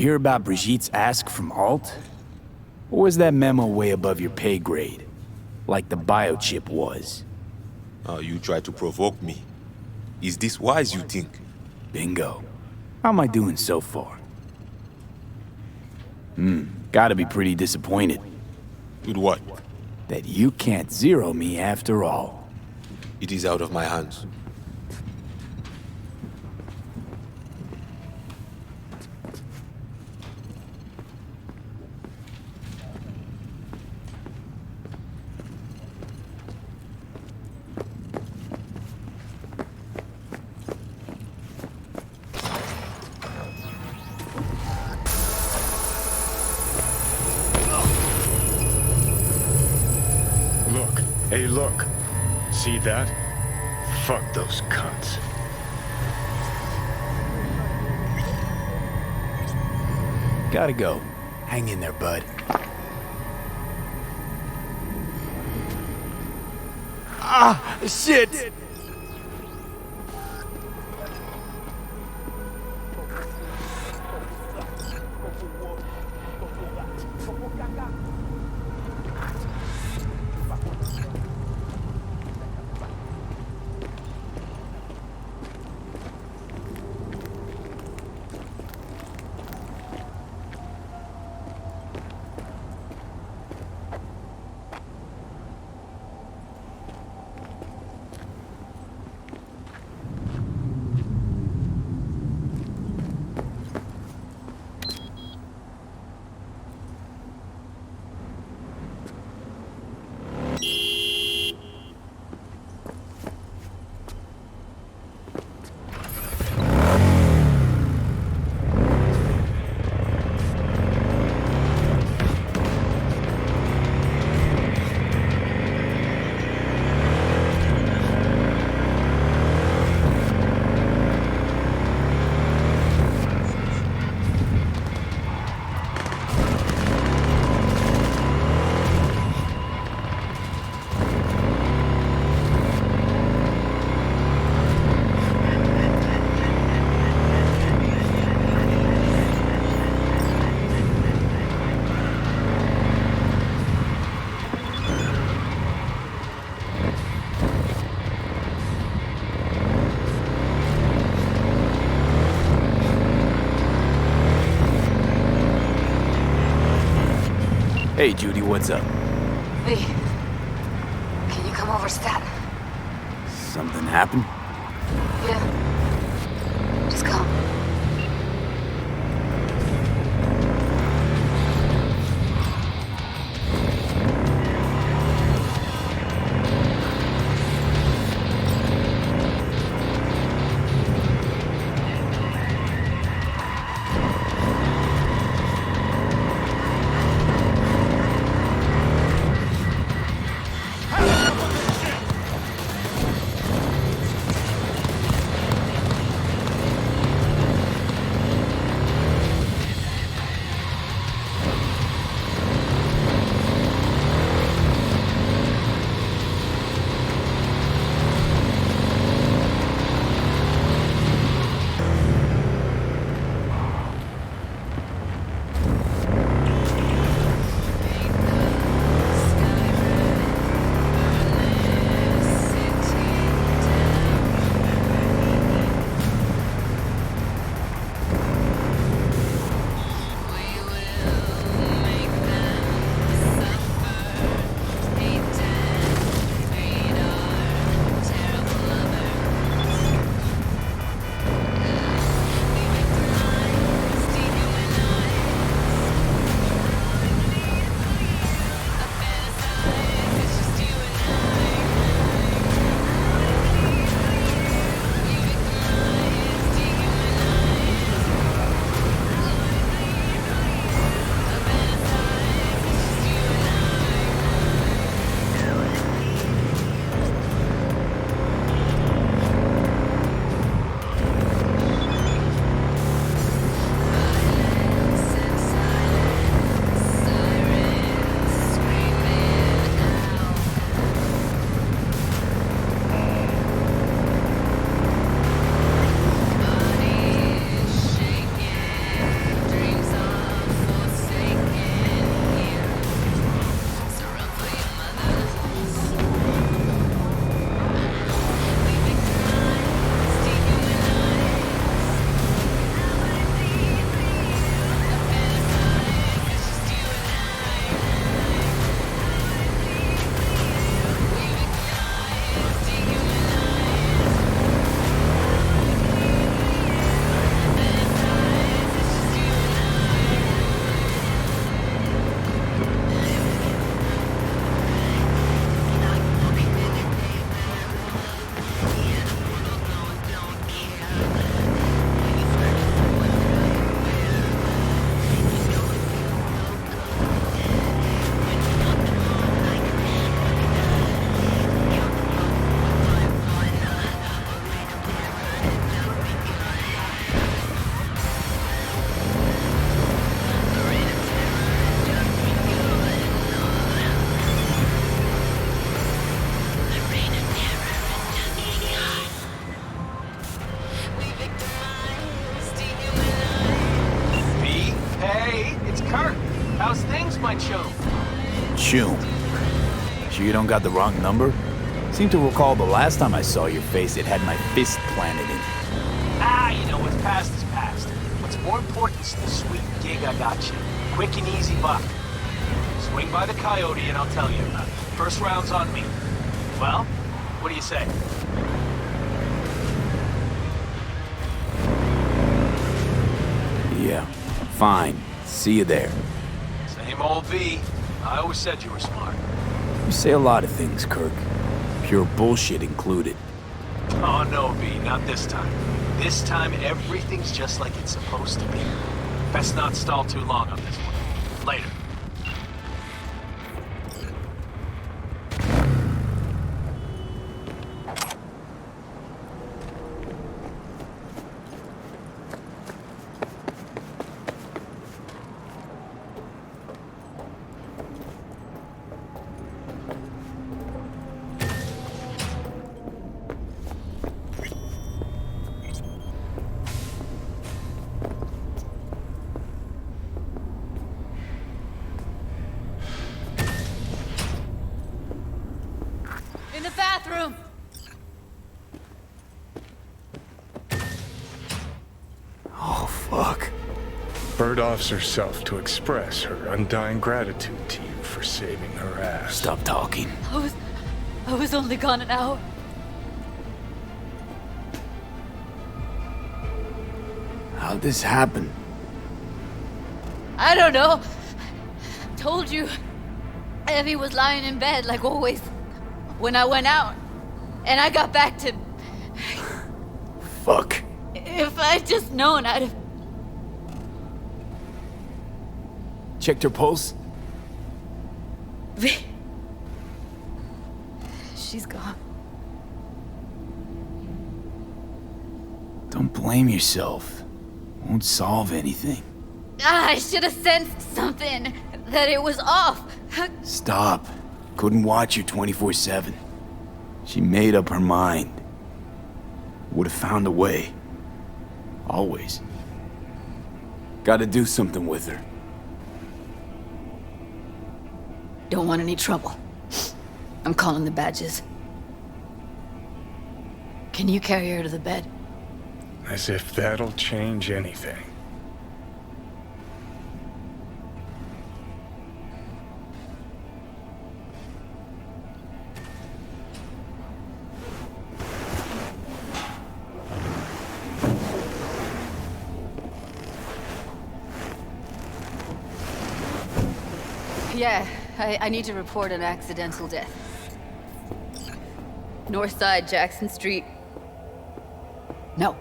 hear about Brigitte's ask from Alt? Or was that memo way above your pay grade? Like the biochip was? Oh, you try to provoke me. Is this wise, you think? Bingo. How am I doing so far? Gotta be pretty disappointed. With what? That you can't zero me after all. It is out of my hands. Hey, look. See that? Fuck those cunts. Gotta go. Hang in there, bud. Ah! Shit! Hey, Judy, what's up? V, can you come over stat? Something happened? Yeah. Just come. Kurt, how's things, my chum? Choom. Sure you don't got the wrong number? Seem to recall the last time I saw your face, it had my fist planted in it. Ah, you know, what's past is past. What's more important is the sweet gig I got you. Quick and easy buck. Swing by the Coyote and I'll tell you about it. First round's on me. Well, what do you say? Yeah, fine. See you there. Same old V. I always said you were smart. You say a lot of things, Kirk. Pure bullshit included. Oh no, V, not this time. This time everything's just like it's supposed to be. Best not stall too long on this one. Later. In the bathroom! Oh, fuck. Bird offers herself to express her undying gratitude to you for saving her ass. Stop talking. I was only gone an hour. How'd this happen? I don't know. Told you. Evie was lying in bed like always when I went out. And I got back to... Fuck. If I'd just known, I'd have... Checked her pulse? She's gone. Don't blame yourself. Won't solve anything. I should have sensed something. That it was off. Stop. Couldn't watch her 24/7. She made up her mind. Would have found a way. Always. Gotta do something with her. Don't want any trouble. I'm calling the badges. Can you carry her to the bed? As if that'll change anything. Yeah, I need to report an accidental death. North side, Jackson Street. No.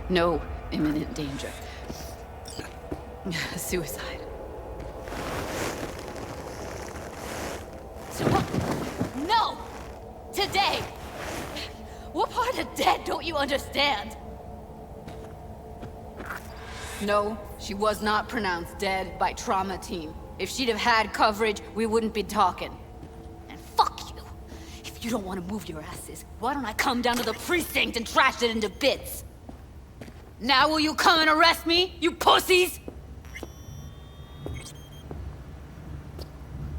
No imminent danger. Suicide. No! Today! What part of dead don't you understand? No, she was not pronounced dead by trauma team. If she'd have had coverage, we wouldn't be talking. And fuck you! If you don't want to move your asses, why don't I come down to the precinct and trash it into bits? Now will you come and arrest me, you pussies?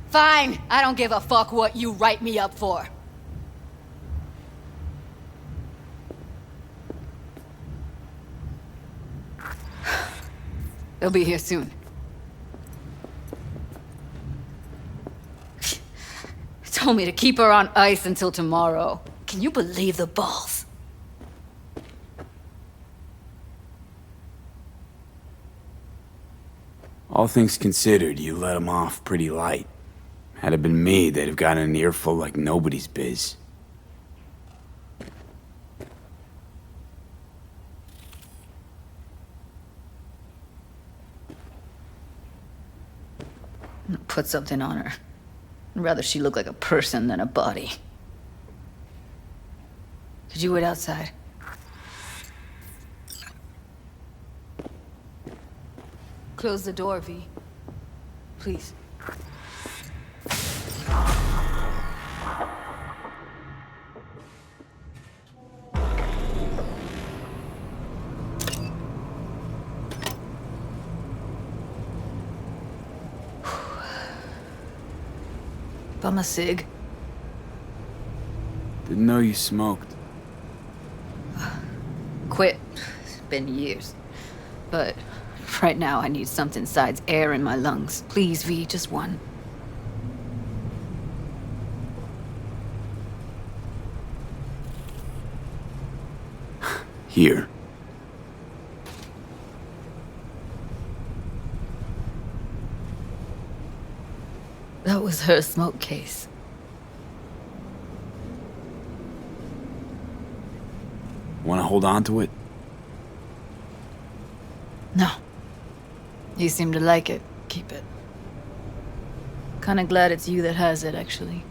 Fine, I don't give a fuck what you write me up for. They'll be here soon. Told me to keep her on ice until tomorrow. Can you believe the balls? All things considered, you let him off pretty light. Had it been me, they'd have gotten an earful like nobody's biz. Put something on her. I'd rather she look like a person than a body. Could you wait outside? Close the door, V. Please. bum a cig? Didn't know you smoked. Quit. It's been years. But right now I need something besides air in my lungs. Please, V, just one. Here. That was her smoke case. Want to hold on to it? No. You seem to like it. Keep it. Kinda glad it's you that has it, actually.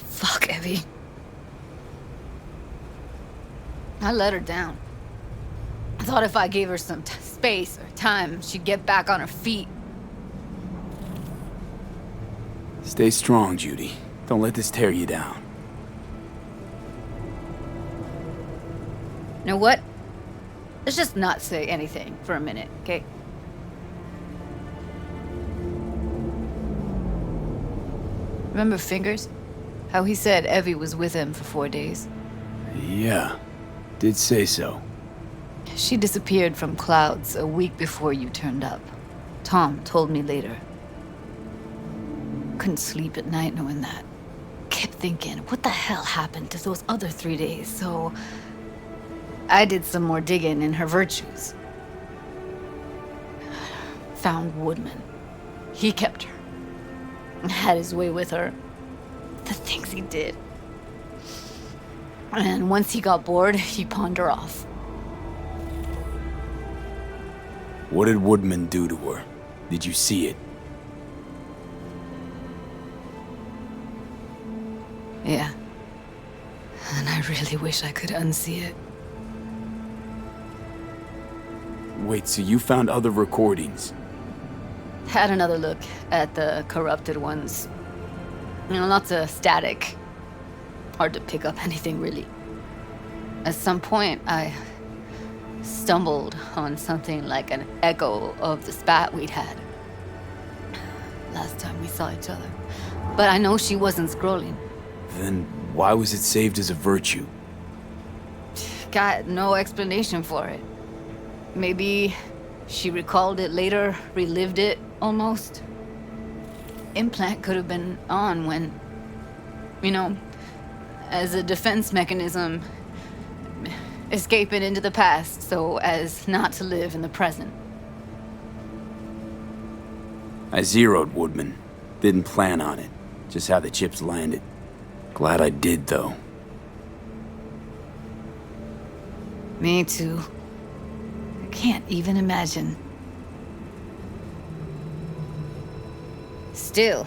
Fuck, Evie. I let her down. I thought if I gave her some space or time, she'd get back on her feet. Stay strong, Judy. Don't let this tear you down. You know what? Let's just not say anything for a minute, okay? Remember Fingers? How he said Evie was with him for 4 days? Yeah, did say so. She disappeared from clouds a week before you turned up. Tom told me later. Couldn't sleep at night knowing that. Kept thinking, what the hell happened to those other 3 days? So I did some more digging in her virtues. Found Woodman. He kept her. Had his way with her. The things he did. And once he got bored, he pawned her off. What did Woodman do to her? Did you see it? Yeah. And I really wish I could unsee it. Wait, so you found other recordings? Had another look at the corrupted ones. You know, lots of static. Hard to pick up anything, really. At some point, I stumbled on something like an echo of the spat we'd had. Last time we saw each other. But I know she wasn't scrolling. Then why was it saved as a virtue? Got no explanation for it. Maybe she recalled it later, relived it, almost. Implant could have been on when, you know, as a defense mechanism, escaping into the past so as not to live in the present. I zeroed Woodman. Didn't plan on it. Just how the chips landed. Glad I did, though. Me too. I can't even imagine. Still,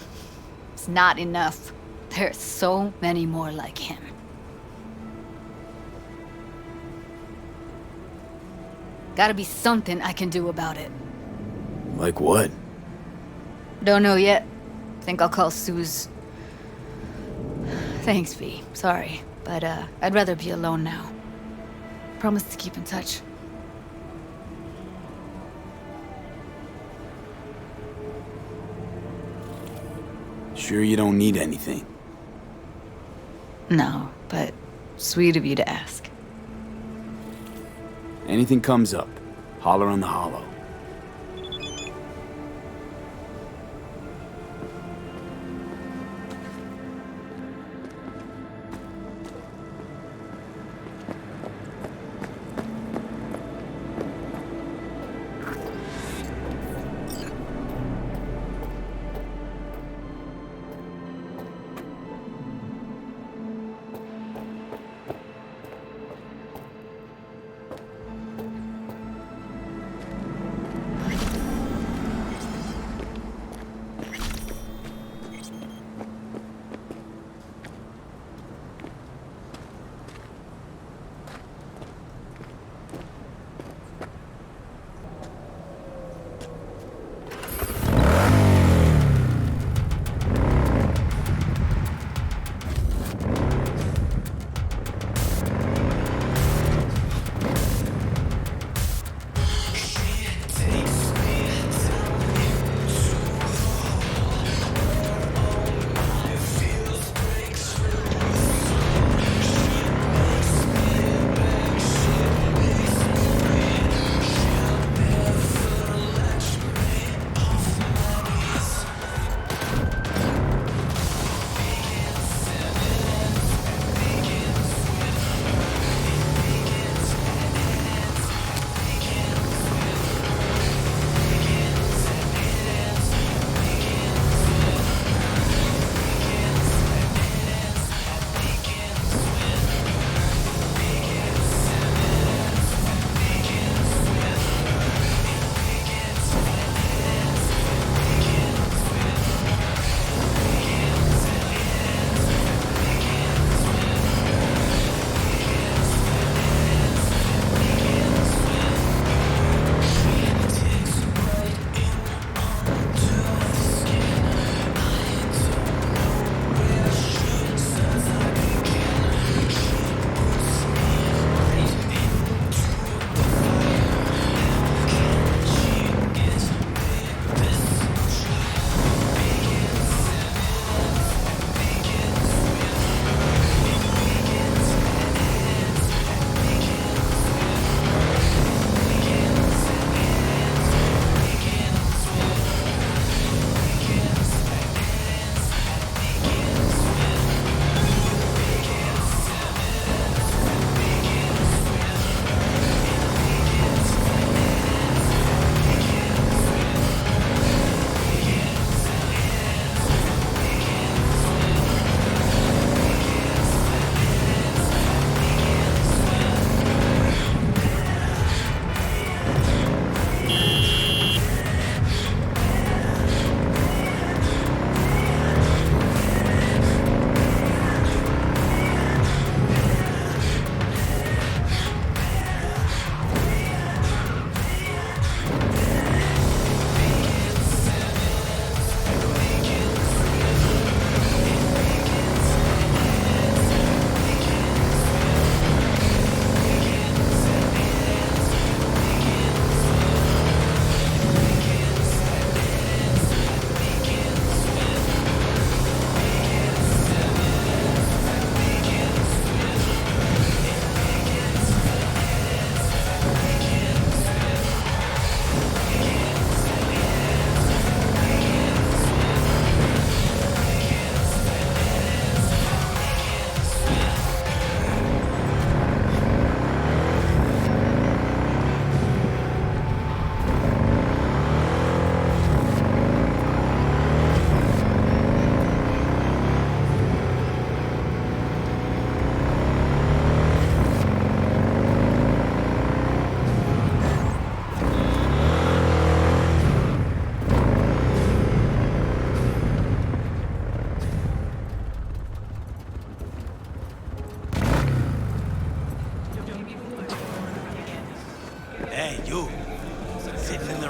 it's not enough. There's so many more like him. Gotta be something I can do about it. Like what? Don't know yet. Think I'll call Suze. Thanks, V. Sorry, but I'd rather be alone now. Promise to keep in touch. Sure you don't need anything? No, but sweet of you to ask. Anything comes up, holler on the hollow.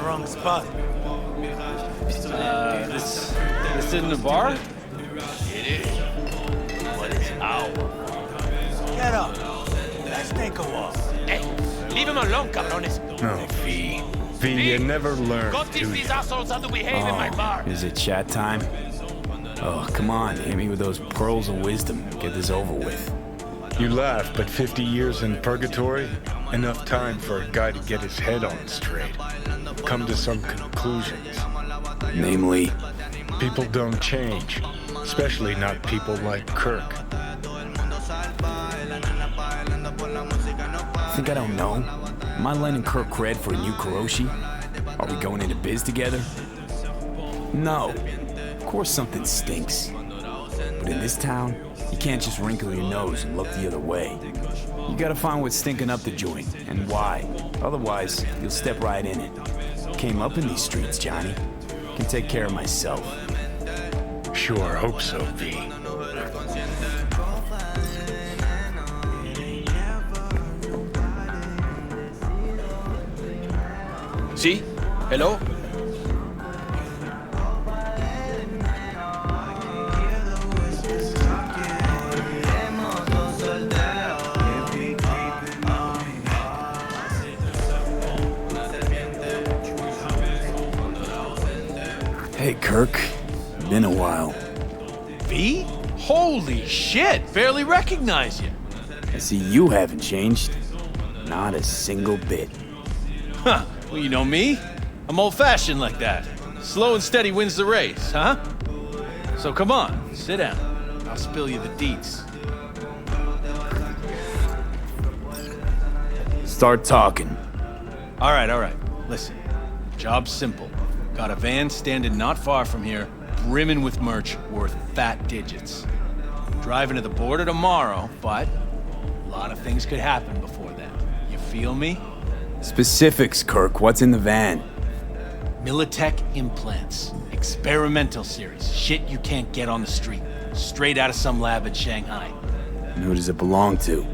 wrong spot. This isn't a bar? It is. But it's our. Get up. Let's take a walk. Hey, leave him alone, cabrones. No, V. V, you never learn, Go do teach you? these assholes how to behave in my bar. Is it chat time? Oh, come on, hit me with those pearls of wisdom. Get this over with. You laugh, but 50 years in purgatory? Enough time for a guy to get his head on straight. Come to some conclusions. Namely, People don't change. Especially not people like Kirk. think I don't know? Am I lending Kirk cred for a new Kuroshi? Are we going into biz together? No. Of course something stinks. But in this town, you can't just wrinkle your nose and look the other way. You gotta find what's stinking up the joint, and why. Otherwise, you'll step right in it. Came up in these streets, Johnny. Can take care of myself. Sure, hope so, V. See? Hello? Hey, Kirk. Been a while. V? Holy shit! Barely recognize you. I see you haven't changed. Not a single bit. Huh. Well, you know me. I'm old-fashioned like that. Slow and steady wins the race, huh? So come on, sit down. I'll spill you the deets. Start talking. All right. Listen, job's simple. Got a van standing not far from here, brimming with merch worth fat digits. Driving to the border tomorrow, but a lot of things could happen before then. You feel me? Specifics, Kirk. What's in the van? Militech implants. Experimental series. Shit you can't get on the street. Straight out of some lab in Shanghai. And who does it belong to?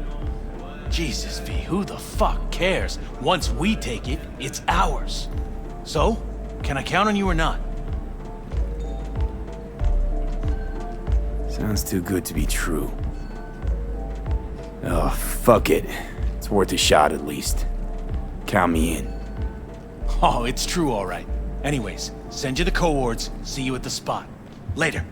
Jesus, V, who the fuck cares? Once we take it, it's ours. So, can I count on you or not? Sounds too good to be true. Oh, fuck it. It's worth a shot at least. Count me in. Oh, it's true, all right. Anyways, send you the coords, see you at the spot. Later.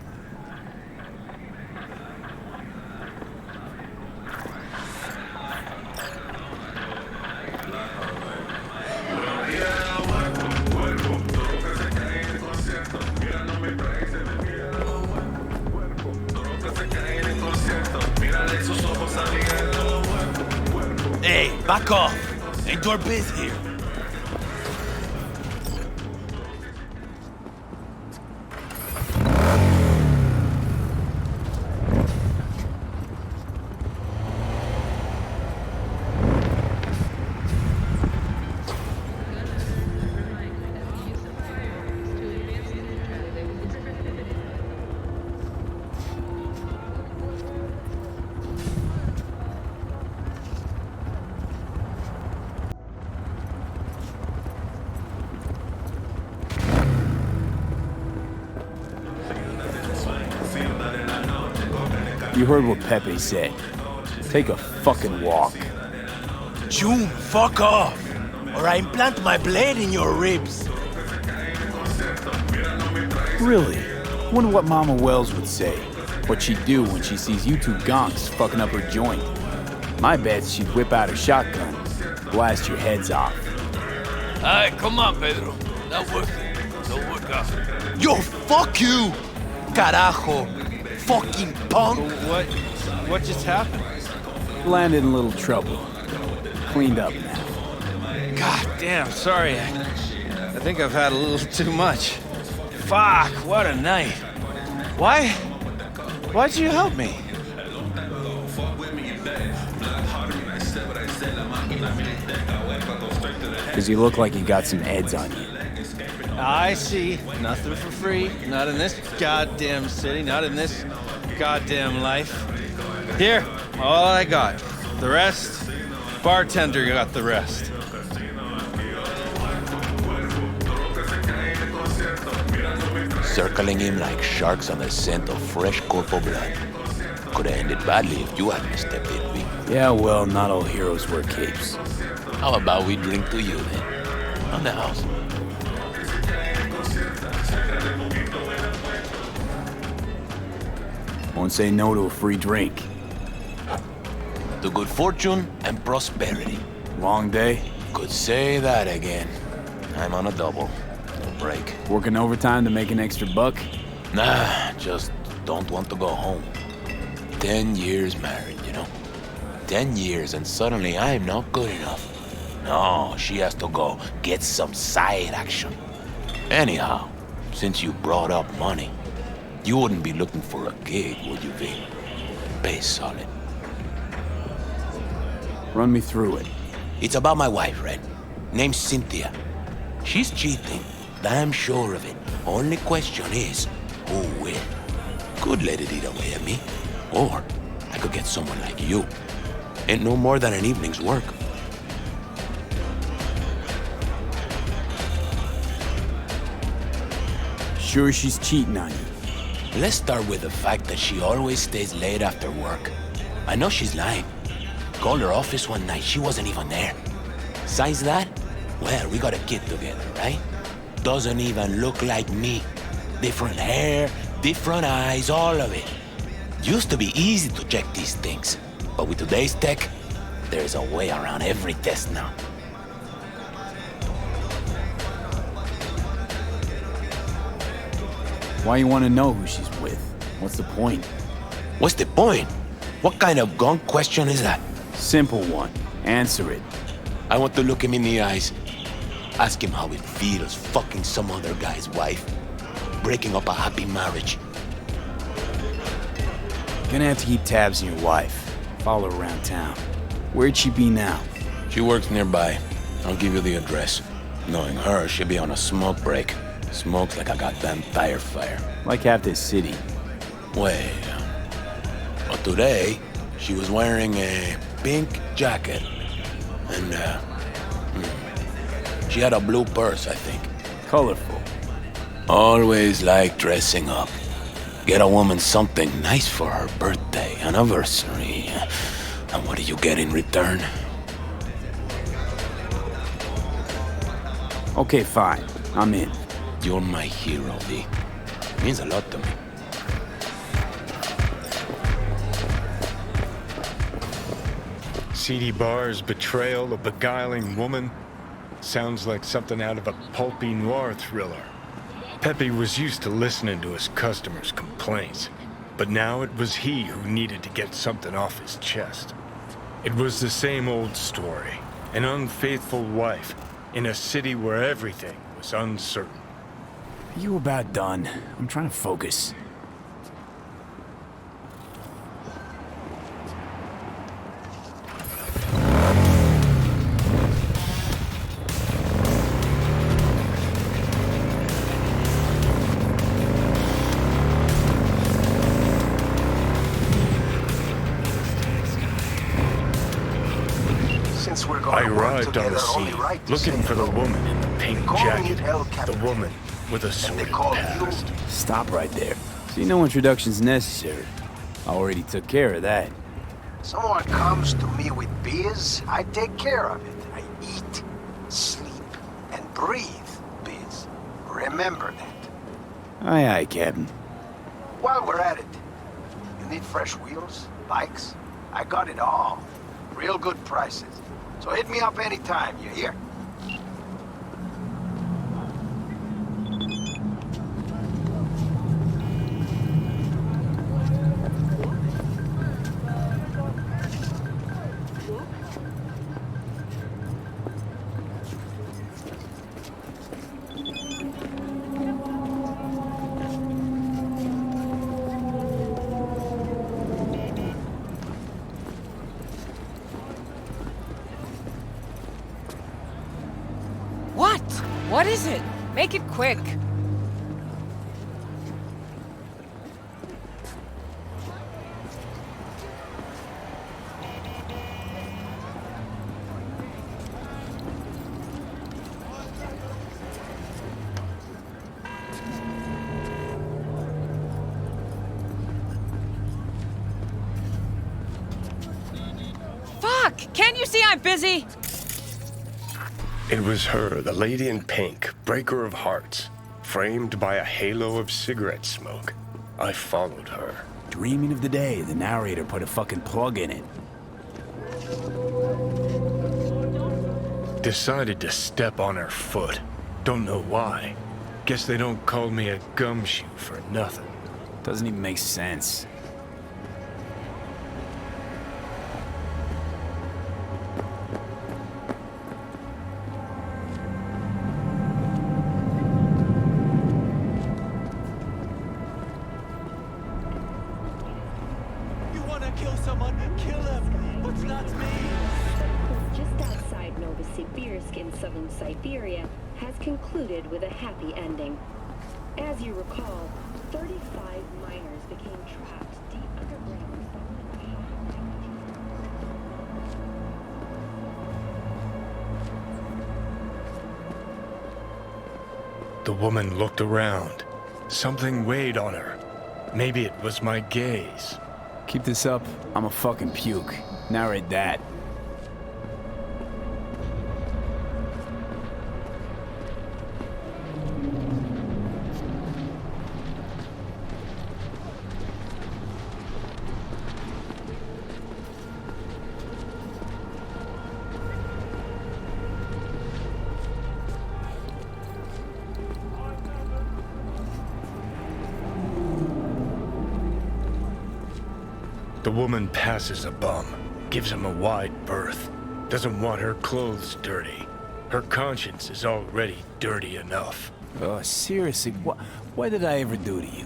Hey, back off. Ain't your biz here. You heard what Pepe said. Take a fucking walk. June, fuck off, or I implant my blade in your ribs. Really? Wonder what Mama Wells would say. What she'd do when she sees you two gonks fucking up her joint. My bet she'd whip out her shotgun, blast your heads off. Alright, come on, Pedro. That works. Don't work out. Yo, fuck you! Carajo! Fucking punk! What just happened? Landed in a little trouble. Cleaned up now. God damn, sorry. I think I've had a little too much. Fuck, what a night. Why'd you help me? Because you look like you got some eds on you. I see. Nothing for free. Not in this goddamn city. Not in this goddamn life. Here, all I got. The rest, bartender got the rest. circling him like sharks on the scent of fresh corpo blood. Could have ended badly if you hadn't stepped in, V. Yeah, well, not all heroes wear capes. How about we drink to you, then? On the house. Won't say no to a free drink. To good fortune and prosperity. Long day? Could say that again. I'm on a double. No break. Working overtime to make an extra buck? Nah, just don't want to go home. 10 years married, you know? 10 years and suddenly I'm not good enough. No, she has to go get some side action. Anyhow, since you brought up money, you wouldn't be looking for a gig, would you, V? Pay solid. Run me through it. It's about my wife, Red. Name's Cynthia. She's cheating, damn sure of it. Only question is, who will? Could let it eat away at me. Or I could get someone like you. Ain't no more than an evening's work. Sure she's cheating on you? Let's start with the fact that she always stays late after work. I know she's lying. Called her office one night, she wasn't even there. Besides that, well, we got a kid together, right? Doesn't even look like me. Different hair, different eyes, all of it. Used to be easy to check these things, but with today's tech, there's a way around every test now. Why you want to know who she's with? What's the point? What's the point? What kind of gunk question is that? Simple one. Answer it. I want to look him in the eyes. Ask him how it feels fucking some other guy's wife. Breaking up a happy marriage. Gonna have to keep tabs on your wife. Follow her around town. Where'd she be now? She works nearby. I'll give you the address. Knowing her, she'll be on a smoke break. Smokes like a goddamn tire fire. Like half this city. Well, but today, she was wearing a pink jacket. And, she had a blue purse, I think. Colorful. Always like dressing up. Get a woman something nice for her birthday, anniversary. And what do you get in return? Okay, fine. I'm in. You're my hero, V. Means a lot to me. Seedy bars, betrayal, a beguiling woman. Sounds like something out of a pulpy noir thriller. Pepe was used to listening to his customers' complaints, but now it was he who needed to get something off his chest. It was the same old story. An unfaithful wife in a city where everything was uncertain. Are you about done? I'm trying to focus. Since we're going I to work arrived on together, the only scene, right to looking say for the no. woman in the pink Call me jacket. El The Capitan. woman with a And they sordid call past. you Stop right there. See, no introduction's necessary. I already took care of that. Someone comes to me with biz, I take care of it. I eat, sleep, and breathe biz. Remember that. Aye, aye, Captain. While we're at it, you need fresh wheels, bikes? I got it all. Real good prices. So hit me up anytime, you hear? What? What is it? Make it quick. you see I'm busy? It was her, the lady in pink, breaker of hearts, framed by a halo of cigarette smoke. I followed her. Dreaming of the day the narrator put a fucking plug in it. Decided to step on her foot. Don't know why. Guess they don't call me a gumshoe for nothing. Doesn't even make sense. You wanna kill someone? Kill him! But not me! Just outside Novosibirsk in southern Siberia has concluded with a happy ending. As you recall, 35 miners became trapped deep underground following a high The woman looked around. Something weighed on her. Maybe it was my gaze. Keep this up, I'm a fucking puke. Narrate that. The woman passes a bum, gives him a wide berth, doesn't want her clothes dirty. Her conscience is already dirty enough. Oh, seriously, what did I ever do to you?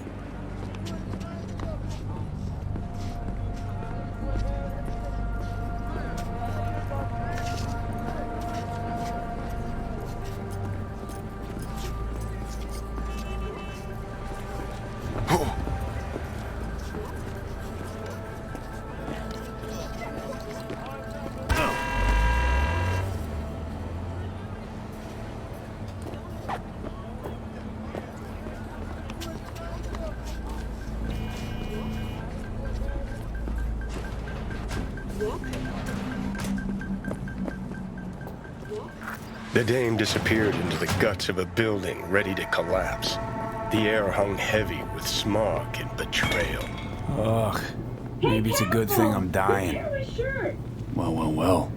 The dame disappeared into the guts of a building ready to collapse. The air hung heavy with smog and betrayal. Ugh, maybe it's a good thing I'm dying. Well.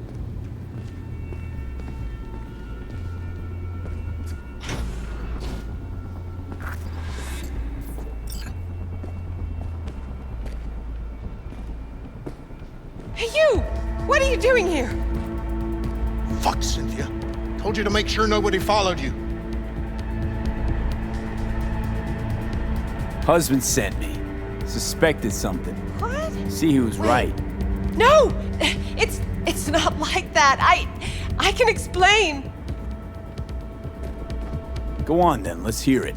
Hey, you! What are you doing here? Fuck, Cynthia. Told you to make sure nobody followed you. Husband sent me. Suspected something. What? See, he was right. No! It's not like that. I can explain. Go on then, let's hear it.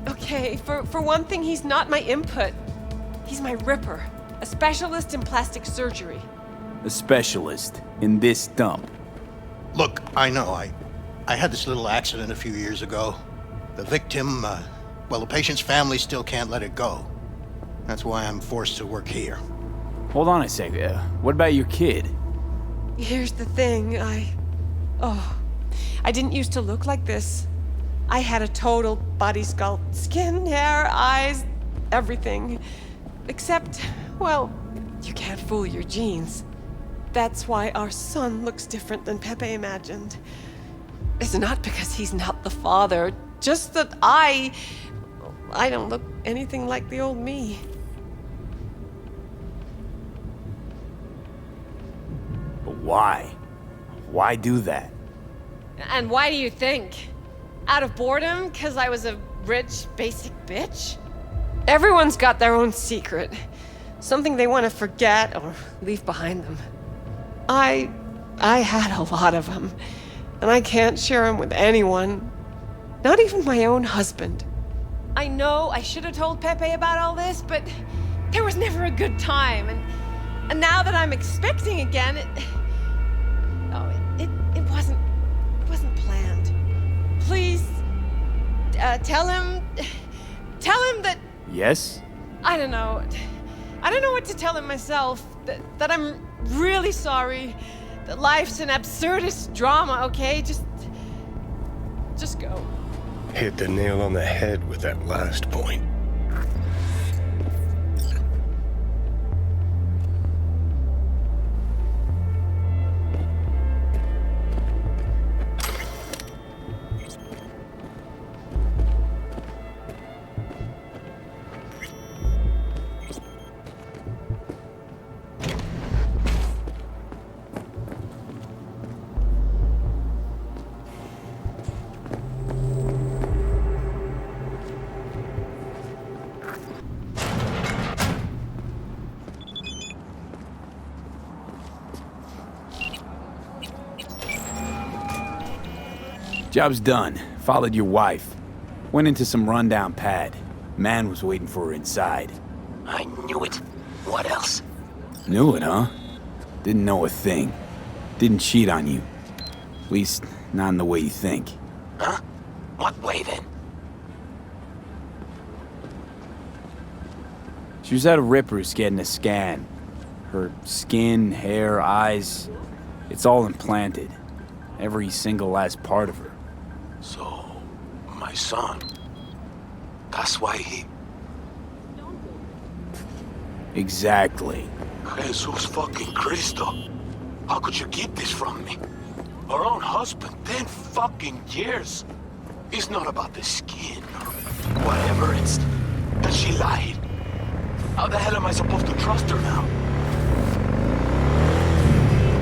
Okay, for one thing, he's not my input. He's my ripper. A specialist in plastic surgery. A specialist in this dump. Look, I know, I had this little accident a few years ago. The victim, well, the patient's family still can't let it go. That's why I'm forced to work here. Hold on a sec. What about your kid? Here's the thing, I didn't used to look like this. I had a total body sculpt. Skin, hair, eyes, everything. Except, well, you can't fool your genes. That's why our son looks different than Pepe imagined. It's not because he's not the father, just that I don't look anything like the old me. But why? Why do that? And why do you think? Out of boredom? 'Cause I was a rich, basic bitch? Everyone's got their own secret. Something they want to forget or leave behind them. I had a lot of them, and I can't share them with anyone. Not even my own husband. I know I should have told Pepe about all this, but there was never a good time, and now that I'm expecting again, it wasn't planned. Please, tell him that... Yes? I don't know what to tell him myself. That I'm really sorry. that life's an absurdist drama, okay? Just go. Hit the nail on the head with that last point. Job's done. Followed your wife. Went into some rundown pad. Man was waiting for her inside. I knew it. What else? Knew it, huh? Didn't know a thing. Didn't cheat on you. At least, not in the way you think. Huh? What way, then? She was at a Ripper's getting a scan. Her skin, hair, eyes, it's all implanted. Every single last part of her. So, my son. That's why he... Exactly. Jesus fucking Cristo. How could you keep this from me? Our own husband, 10 fucking years. It's not about the skin or whatever, it's that she lied. How the hell am I supposed to trust her now?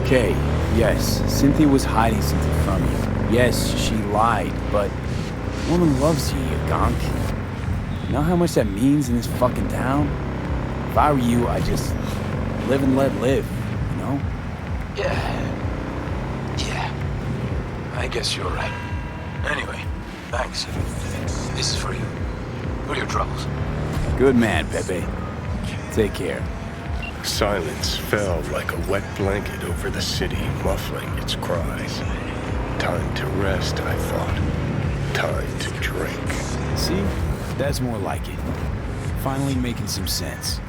Okay, yes, Cynthia was hiding something from you. Yes, she lied, but the woman loves you, you gonk. You know how much that means in this fucking town? If I were you, I'd just live and let live, you know? Yeah. I guess you're right. Anyway, thanks. This is for you. For your troubles. Good man, Pepe. Take care. Silence fell like a wet blanket over the city, muffling its cries. Time to rest, I thought. Time to drink. See? That's more like it. Finally making some sense.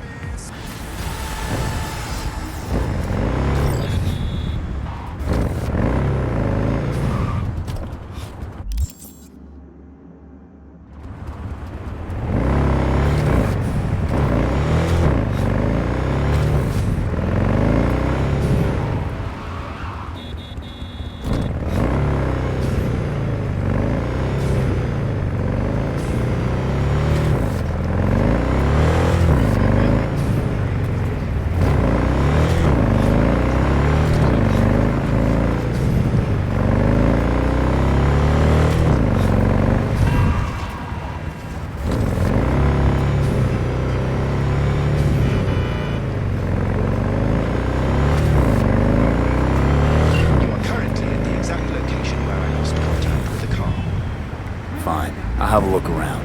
I'll have a look around.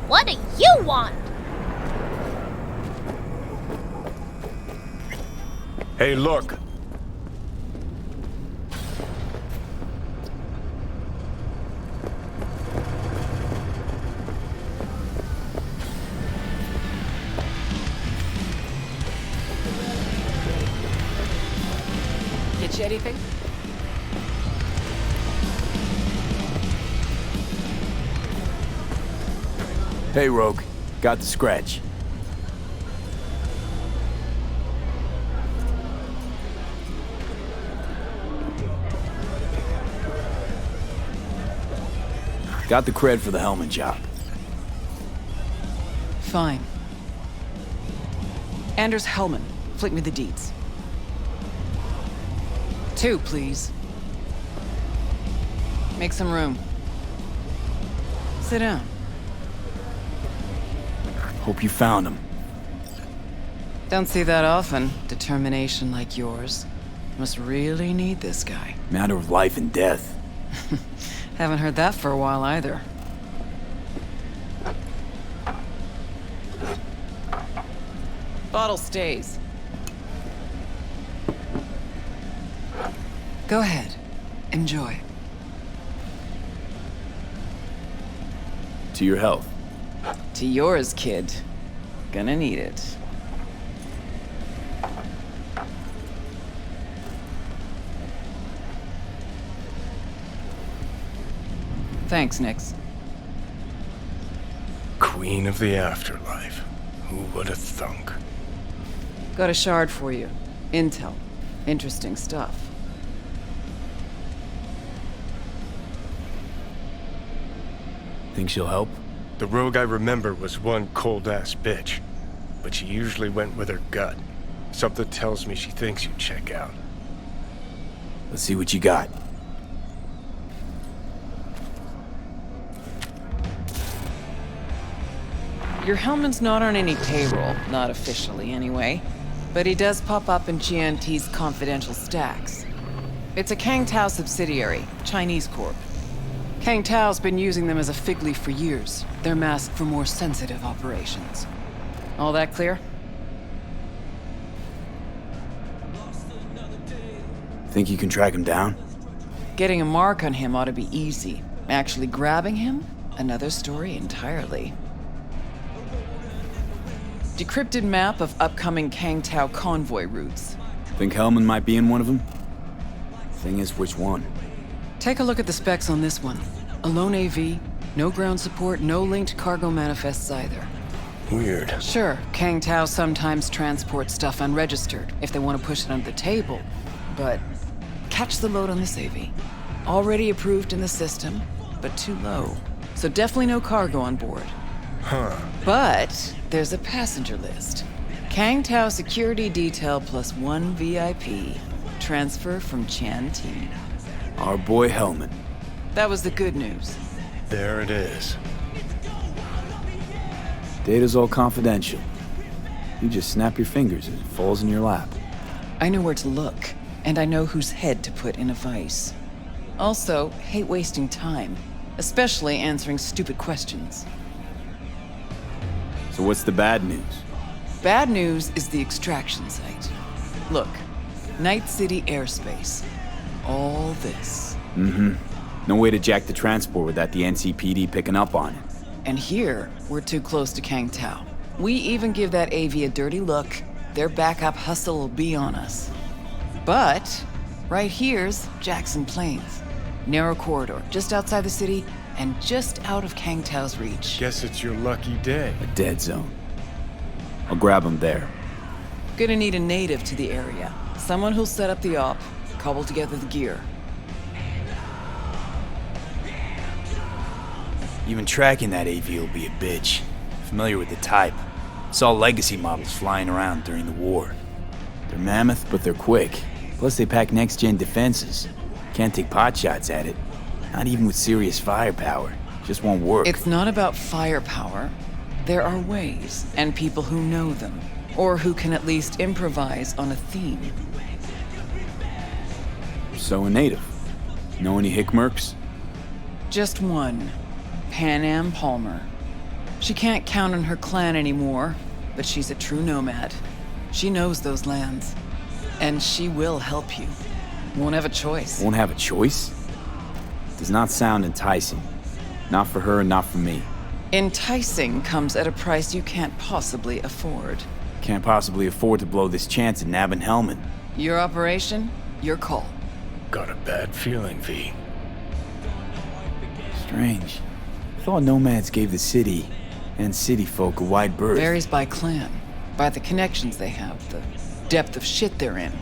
What do you want? Hey, look. Get you anything? Hey, Rogue. Got the scratch. Got the cred for the helmet job. Fine. Anders Hellman, flick me the deeds. 2, please. Make some room. Sit down. Hope you found him. Don't see that often. Determination like yours. Must really need this guy. Matter of life and death. Haven't heard that for a while either. Bottle stays. Go ahead. Enjoy. To your health. To yours, kid. Gonna need it. Thanks, Nix. Queen of the afterlife. Who would have thunk? Got a shard for you. Intel. Interesting stuff. Think she'll help? The rogue I remember was one cold-ass bitch. But she usually went with her gut. Something tells me she thinks you'd check out. Let's see what you got. Your Hellman's not on any payroll, not officially anyway. But he does pop up in GNT's confidential stacks. It's a Kang Tao subsidiary, Chinese corp. Kang Tao's been using them as a fig leaf for years. They're masked for more sensitive operations. All that clear? Think you can track him down? Getting a mark on him ought to be easy. Actually grabbing him? Another story entirely. Decrypted map of upcoming Kang Tao convoy routes. Think Hellman might be in one of them? Thing is, which one? Take a look at the specs on this one. A lone AV, no ground support, no linked cargo manifests either. Weird. Sure, Kang Tao sometimes transports stuff unregistered if they want to push it under the table. But catch the load on this AV. Already approved in the system, but too low. So definitely no cargo on board. Huh. But there's a passenger list. Kang Tao security detail plus 1 VIP. Transfer from Chan T. Our boy Hellman. That was the good news. There it is. Data's all confidential. You just snap your fingers and it falls in your lap. I know where to look, and I know whose head to put in a vice. Also, hate wasting time, especially answering stupid questions. So what's the bad news? Bad news is the extraction site. Look, Night City airspace. All this. Mm-hmm. No way to jack the transport without the NCPD picking up on it. And here, we're too close to Kang Tao. We even give that AV a dirty look, their backup hustle will be on us. But, right here's Jackson Plains. Narrow corridor, just outside the city, and just out of Kang Tao's reach. Guess it's your lucky day. A dead zone. I'll grab him there. Gonna need a native to the area. Someone who'll set up the op, cobble together the gear. Even tracking that AV will be a bitch. Familiar with the type. Saw legacy models flying around during the war. They're mammoth, but they're quick. Plus they pack next-gen defenses. Can't take potshots at it. Not even with serious firepower. Just won't work. It's not about firepower. There are ways, and people who know them, or who can at least improvise on a theme. So a native. Know any Hickmerks? Just one. Pan Am Palmer. She can't count on her clan anymore, but she's a true nomad. She knows those lands. And she will help you. Won't have a choice. Won't have a choice? Does not sound enticing. Not for her, not for me. Enticing comes at a price you can't possibly afford. Can't possibly afford to blow this chance at nabbing Hellman. Your operation, your call. Got a bad feeling, V. Strange. Thought nomads gave the city and city folk a wide berth. Varies by clan, by the connections they have, the depth of shit they're in.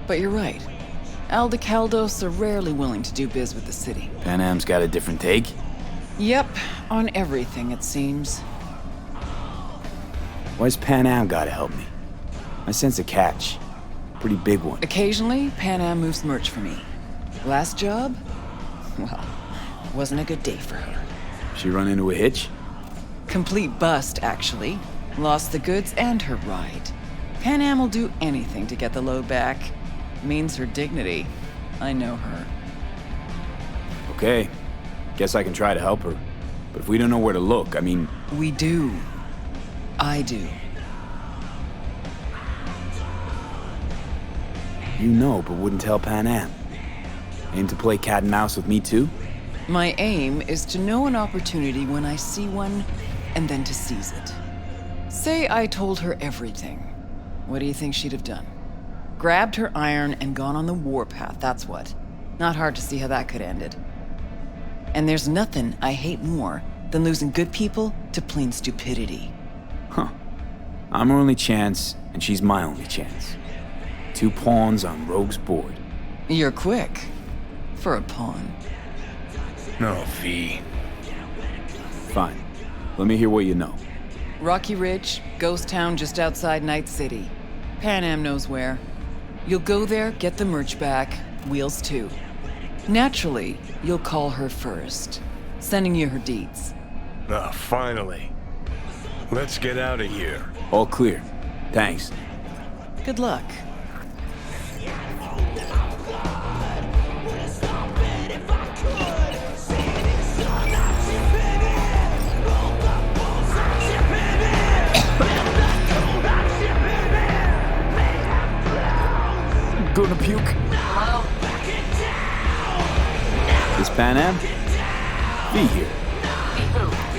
But you're right. Aldecaldos are rarely willing to do biz with the city. Pan Am's got a different take? Yep, on everything it seems. Why's Pan Am gotta help me? I sense a catch. Pretty big one. Occasionally, Pan Am moves merch for me. Last job? Well, wasn't a good day for her. She run into a hitch? Complete bust, actually. Lost the goods and her ride. Pan Am will do anything to get the load back. Means her dignity. I know her. Okay. Guess I can try to help her. But if we don't know where to look, I mean... We do. I do. You know, but wouldn't tell Pan Am. Aim to play cat and mouse with me too? My aim is to know an opportunity when I see one, and then to seize it. Say I told her everything. What do you think she'd have done? Grabbed her iron and gone on the warpath, that's what. Not hard to see how that could have ended. And there's nothing I hate more than losing good people to plain stupidity. Huh. I'm her only chance, and she's my only chance. 2 pawns on Rogue's board. You're quick. For a pawn. No, V. Fine. Let me hear what you know. Rocky Ridge, ghost town just outside Night City. Pan Am knows where. You'll go there, get the merch back, wheels too. Naturally, you'll call her first. Sending you her deeds. Ah, finally. Let's get out of here. All clear. Thanks. Good luck. Gonna puke. Hello? This Pan Am? V here. V who? V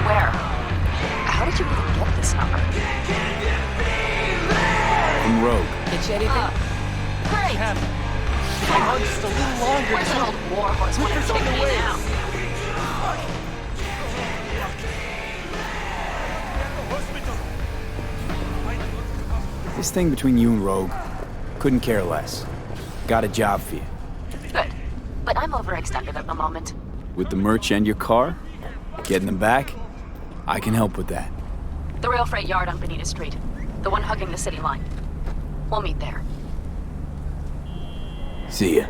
where? How did you even get this number? From Rogue. Get you anything? Great! Just a little longer. Where's that old warhorse when it's taking me down? This thing between you and Rogue, couldn't care less. Got a job for you. Good. But I'm overextended at the moment. With the merch and your car? Getting them back? I can help with that. The rail freight yard on Bonita Street. The one hugging the city line. We'll meet there. See ya.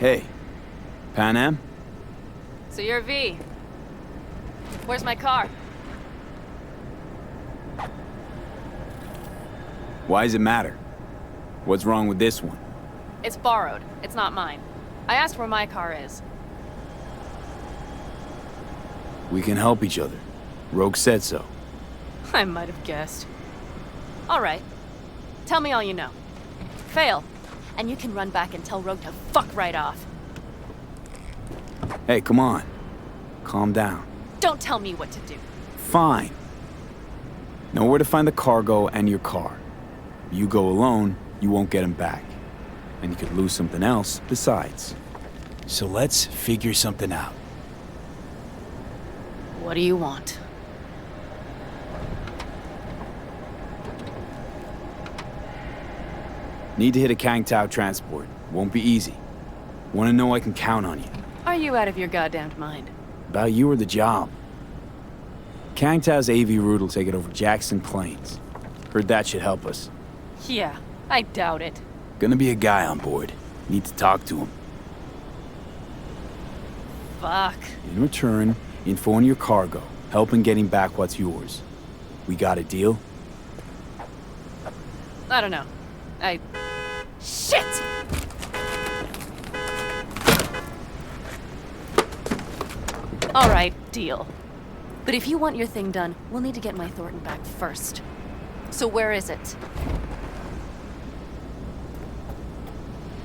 Hey, Pan Am? So you're V. Where's my car? Why does it matter? What's wrong with this one? It's borrowed. It's not mine. I asked where my car is. We can help each other. Rogue said so. I might have guessed. All right. Tell me all you know. Fail, and you can run back and tell Rogue to fuck right off. Hey, come on. Calm down. Don't tell me what to do. Fine. Know where to find the cargo and your car. You go alone, you won't get him back. And you could lose something else besides. So let's figure something out. What do you want? Need to hit a Kang Tao transport. Won't be easy. Want to know I can count on you. Are you out of your goddamned mind? About you or the job. Kang Tao's AV route will take it over Jackson Plains. Heard that should help us. Yeah, I doubt it. Gonna be a guy on board. Need to talk to him. Fuck. In return, info on your cargo. Help in getting back what's yours. We got a deal? I don't know. Shit! All right, deal. But if you want your thing done, we'll need to get my Thornton back first. So where is it?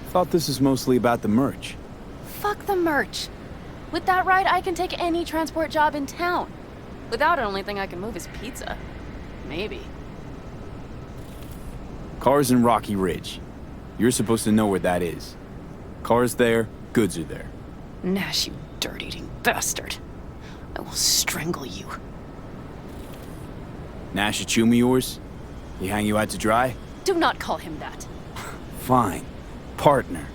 Thought this was mostly about the merch. Fuck the merch. With that ride, I can take any transport job in town. Without it, only thing I can move is pizza. Maybe. Car's in Rocky Ridge. You're supposed to know where that is. Car's there, goods are there. Nash, you dirt-eating bastard. I will strangle you. Nash a chum of yours? He hang you out to dry? Do not call him that. Fine. Partner.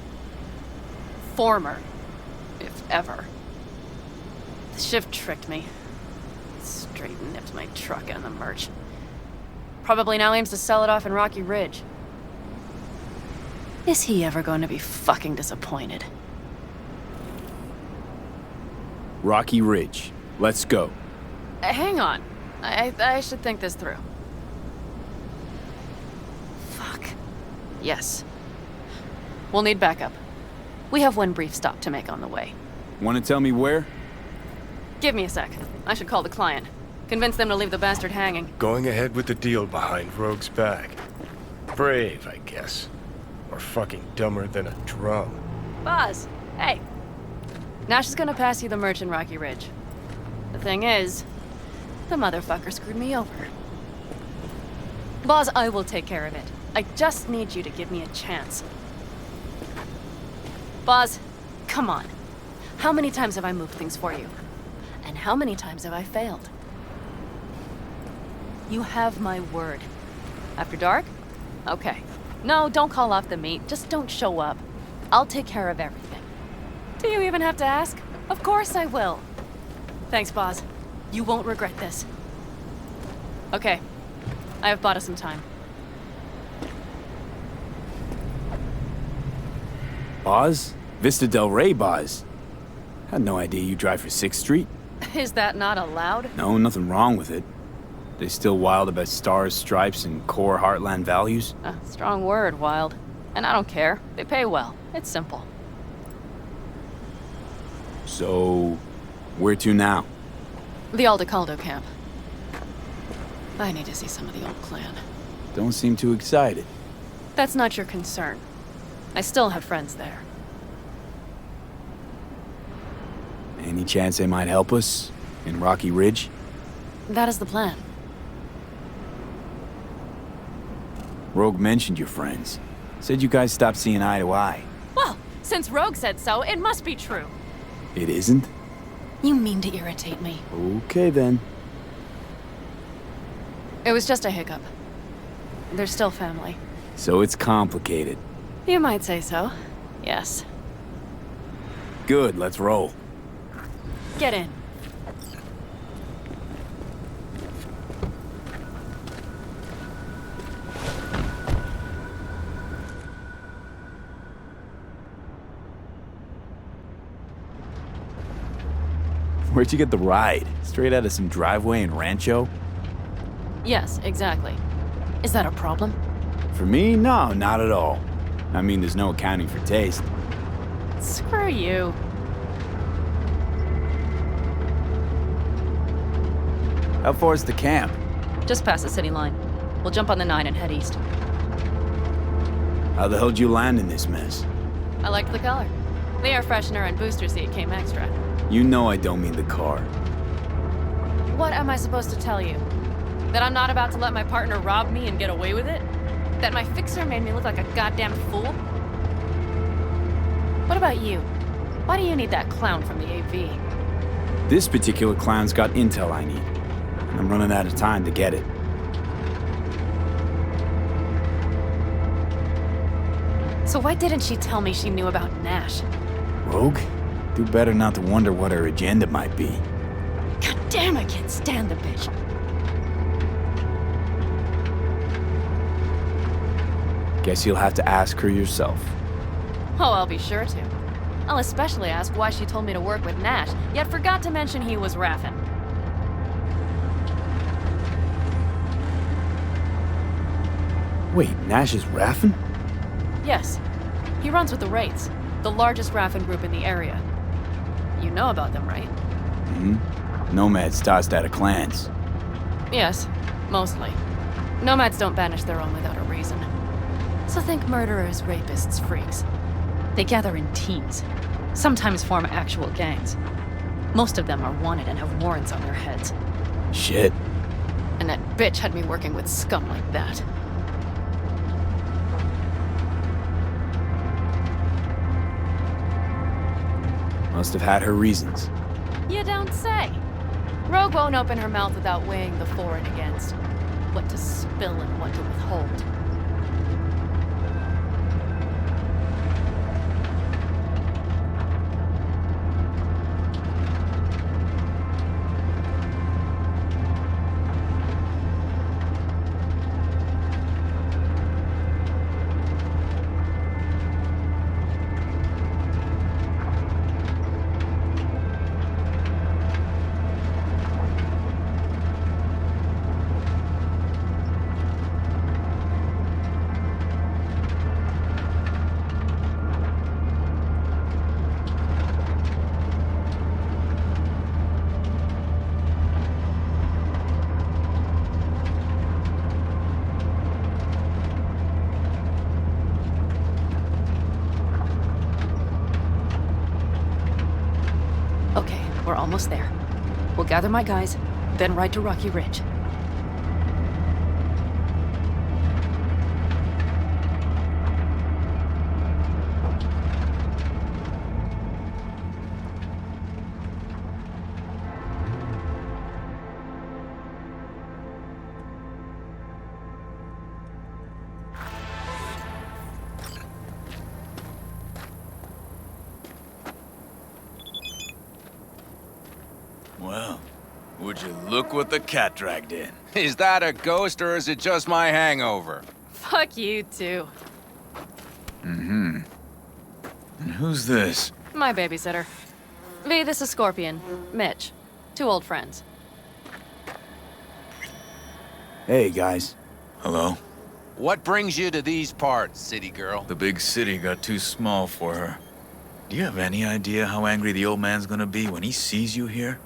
Former. If ever. The shift tricked me. Straight nipped my truck and the merch. Probably now aims to sell it off in Rocky Ridge. Is he ever going to be fucking disappointed? Rocky Ridge. Let's go. Hang on. I should think this through. Fuck. Yes. We'll need backup. We have one brief stop to make on the way. Want to tell me where? Give me a sec. I should call the client. Convince them to leave the bastard hanging. Going ahead with the deal behind Rogue's back. Brave, I guess. Or fucking dumber than a drum. Boz, hey. Nash is gonna pass you the merch in Rocky Ridge. The thing is, the motherfucker screwed me over. Boz, I will take care of it. I just need you to give me a chance. Boz, come on. How many times have I moved things for you? And how many times have I failed? You have my word. After dark? Okay. No, don't call off the meet. Just don't show up. I'll take care of everything. Do you even have to ask? Of course I will. Thanks, Boz. You won't regret this. Okay. I have bought us some time. Boz? Vista Del Rey Boz. Had no idea you drive for 6th Street. Is that not allowed? No, nothing wrong with it. They still wild about stars, stripes, and core Heartland values? Strong word, wild. And I don't care. They pay well. It's simple. So, where to now? The Aldecaldo camp. I need to see some of the old clan. Don't seem too excited. That's not your concern. I still have friends there. Any chance they might help us? In Rocky Ridge? That is the plan. Rogue mentioned your friends. Said you guys stopped seeing eye to eye. Well, since Rogue said so, it must be true. It isn't? You mean to irritate me. Okay then. It was just a hiccup. They're still family. So it's complicated. You might say so. Yes. Good, let's roll. Get in. Where'd you get the ride? Straight out of some driveway in Rancho? Yes, exactly. Is that a problem? For me, no, not at all. I mean, there's no accounting for taste. Screw you. How far is the camp? Just past the city line. We'll jump on the 9 and head east. How the hell did you land in this mess? I liked the color. The air freshener and booster seat came extra. You know I don't mean the car. What am I supposed to tell you? That I'm not about to let my partner rob me and get away with it? That my fixer made me look like a goddamn fool? What about you? Why do you need that clown from the AV? This particular clown's got intel I need. And I'm running out of time to get it. So why didn't she tell me she knew about Nash? Rogue? Do better not to wonder what her agenda might be. God damn, I can't stand the bitch. Guess you'll have to ask her yourself. Oh, I'll be sure to. I'll especially ask why she told me to work with Nash, yet forgot to mention he was Raffen. Wait, Nash is Raffen? Yes. He runs with the Wraiths, the largest Raffen group in the area. You know about them, right? Mm-hmm. Nomads tossed out of clans. Yes, mostly. Nomads don't banish their own without a reason. So think murderers, rapists, freaks. They gather in teams, sometimes form actual gangs. Most of them are wanted and have warrants on their heads. Shit. And that bitch had me working with scum like that. Must have had her reasons. You don't say. Rogue won't open her mouth without weighing the for and against. What to spill and what to withhold. Okay, we're almost there. We'll gather my guys, then ride to Rocky Ridge. Well, would you look what the cat dragged in? Is that a ghost or is it just my hangover? Fuck you too. Mm-hmm. And who's this? My babysitter. V, this is Scorpion. Mitch. 2 old friends. Hey, guys. Hello? What brings you to these parts, city girl? The big city got too small for her. Do you have any idea how angry the old man's gonna be when he sees you here?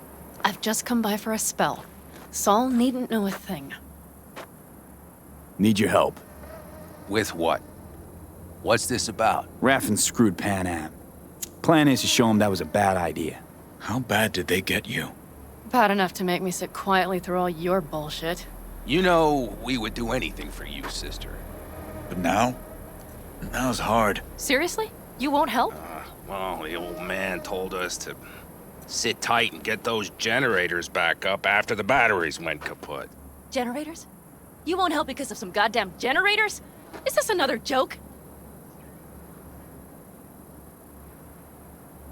I've just come by for a spell. Saul needn't know a thing. Need your help. With what? What's this about? Raffen screwed Pan Am. Plan is to show him that was a bad idea. How bad did they get you? Bad enough to make me sit quietly through all your bullshit. You know, we would do anything for you, sister. But now? Now's hard. Seriously? You won't help? Well, the old man told us to sit tight and get those generators back up after the batteries went kaput. Generators? You won't help because of some goddamn generators? Is this another joke?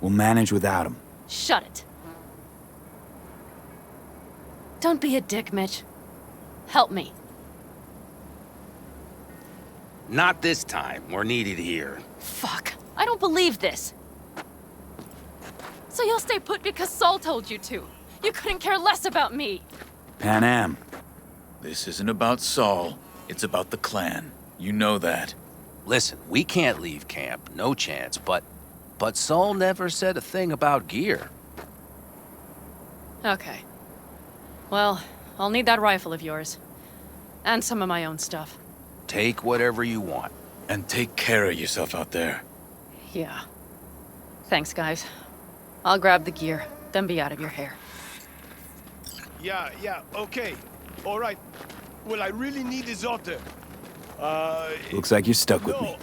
We'll manage without him. Shut it. Don't be a dick, Mitch. Help me. Not this time. We're needed here. Fuck. I don't believe this. So you'll stay put because Saul told you to. You couldn't care less about me. Pan Am. This isn't about Saul. It's about the clan. You know that. Listen, we can't leave camp. No chance, but Saul never said a thing about gear. Okay. Well, I'll need that rifle of yours. And some of my own stuff. Take whatever you want. And take care of yourself out there. Yeah. Thanks, guys. I'll grab the gear, then be out of your hair. Yeah, okay. All right. Well, I really need this otter. Looks like you're stuck with me.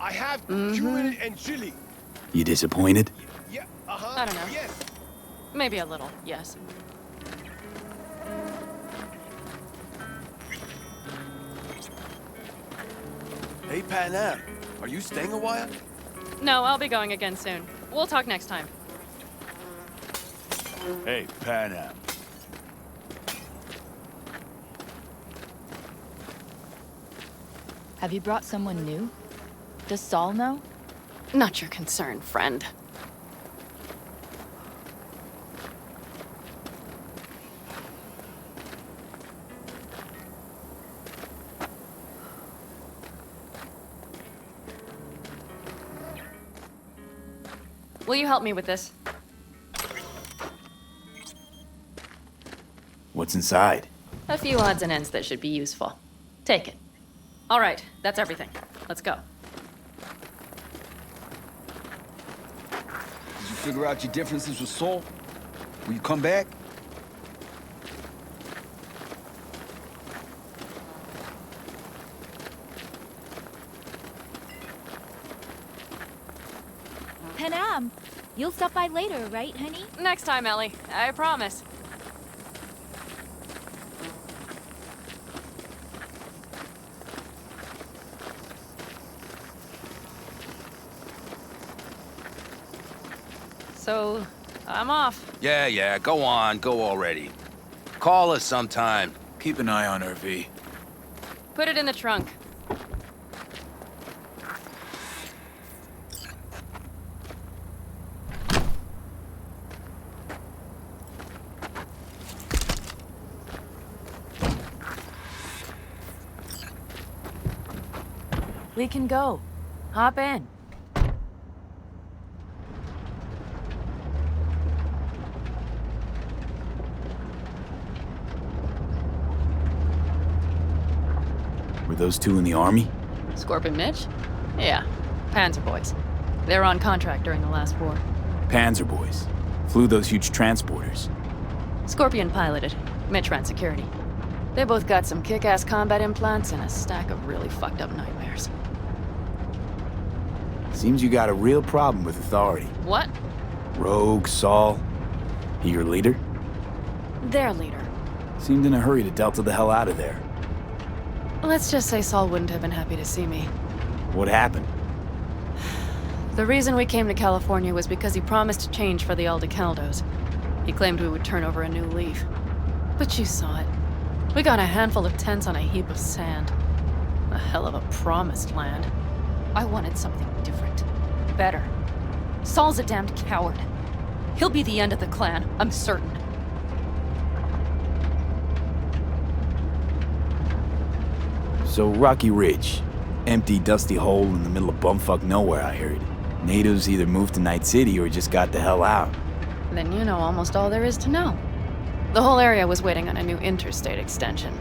I have cumin and chili. You disappointed? Yeah, I don't know. Yes. Maybe a little, yes. Hey, Panam, are you staying a while? No, I'll be going again soon. We'll talk next time. Hey, Panam. Have you brought someone new? Does Saul know? Not your concern, friend. Will you help me with this? What's inside? A few odds and ends that should be useful. Take it. All right, that's everything. Let's go. Did you figure out your differences with Saul? Will you come back? Panam, you'll stop by later, right, honey? Next time, Ellie. I promise. So, I'm off. Yeah, go on, go already. Call us sometime. Keep an eye on her, V. Put it in the trunk. We can go. Hop in. Were those two in the army? Scorpion Mitch? Yeah, Panzer boys. They were on contract during the last war. Panzer boys. Flew those huge transporters. Scorpion piloted. Mitch ran security. They both got some kick-ass combat implants and a stack of really fucked up nightmares. Seems you got a real problem with authority. What? Rogue, Saul. He your leader? Their leader. Seemed in a hurry to Delta the hell out of there. Let's just say Saul wouldn't have been happy to see me. What happened? The reason we came to California was because he promised change for the Aldecaldos. He claimed we would turn over a new leaf. But you saw it. We got a handful of tents on a heap of sand. A hell of a promised land. I wanted something different. Better. Saul's a damned coward. He'll be the end of the clan, I'm certain. So Rocky Ridge. Empty, dusty hole in the middle of bumfuck nowhere, I heard. Natives either moved to Night City or just got the hell out. Then you know almost all there is to know. The whole area was waiting on a new interstate extension.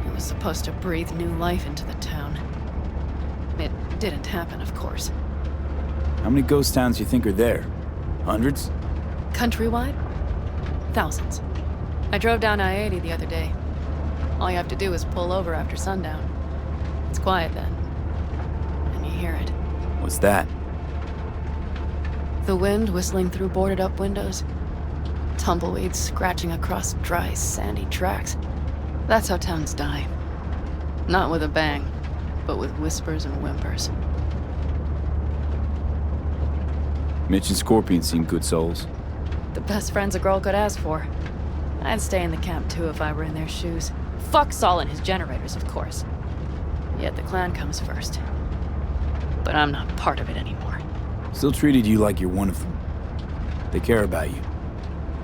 It was supposed to breathe new life into the town. It didn't happen, of course. How many ghost towns do you think are there? Hundreds? Countrywide? Thousands. I drove down I-80 the other day. All you have to do is pull over after sundown. It's quiet then. And you hear it. What's that? The wind whistling through boarded-up windows. Tumbleweeds scratching across dry, sandy tracks. That's how towns die. Not with a bang, but with whispers and whimpers. Mitch and Scorpion seem good souls. The best friends a girl could ask for. I'd stay in the camp too if I were in their shoes. Fuck Saul and his generators, of course. Yet the clan comes first. But I'm not part of it anymore. Still treated you like you're one of them. They care about you.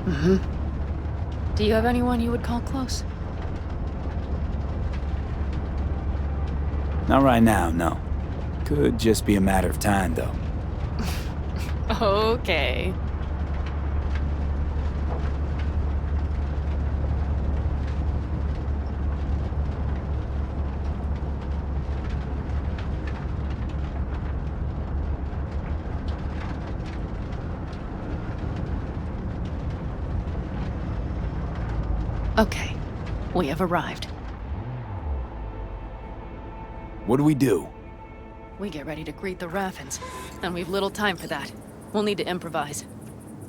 Mm-hmm. Do you have anyone you would call close? Not right now, no. Could just be a matter of time, though. Okay. Okay, we have arrived. What do we do? We get ready to greet the Raffins, and we've little time for that. We'll need to improvise.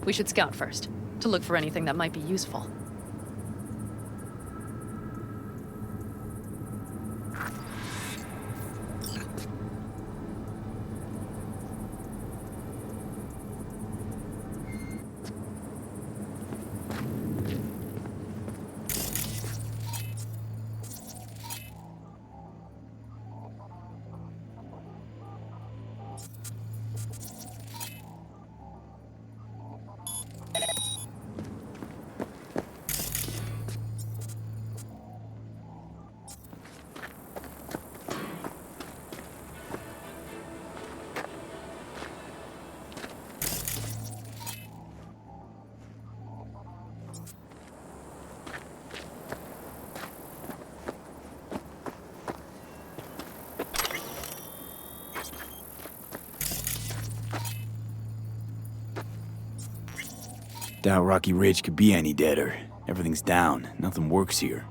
We should scout first, to look for anything that might be useful. Doubt Rocky Ridge could be any deader. Everything's down. Nothing works here.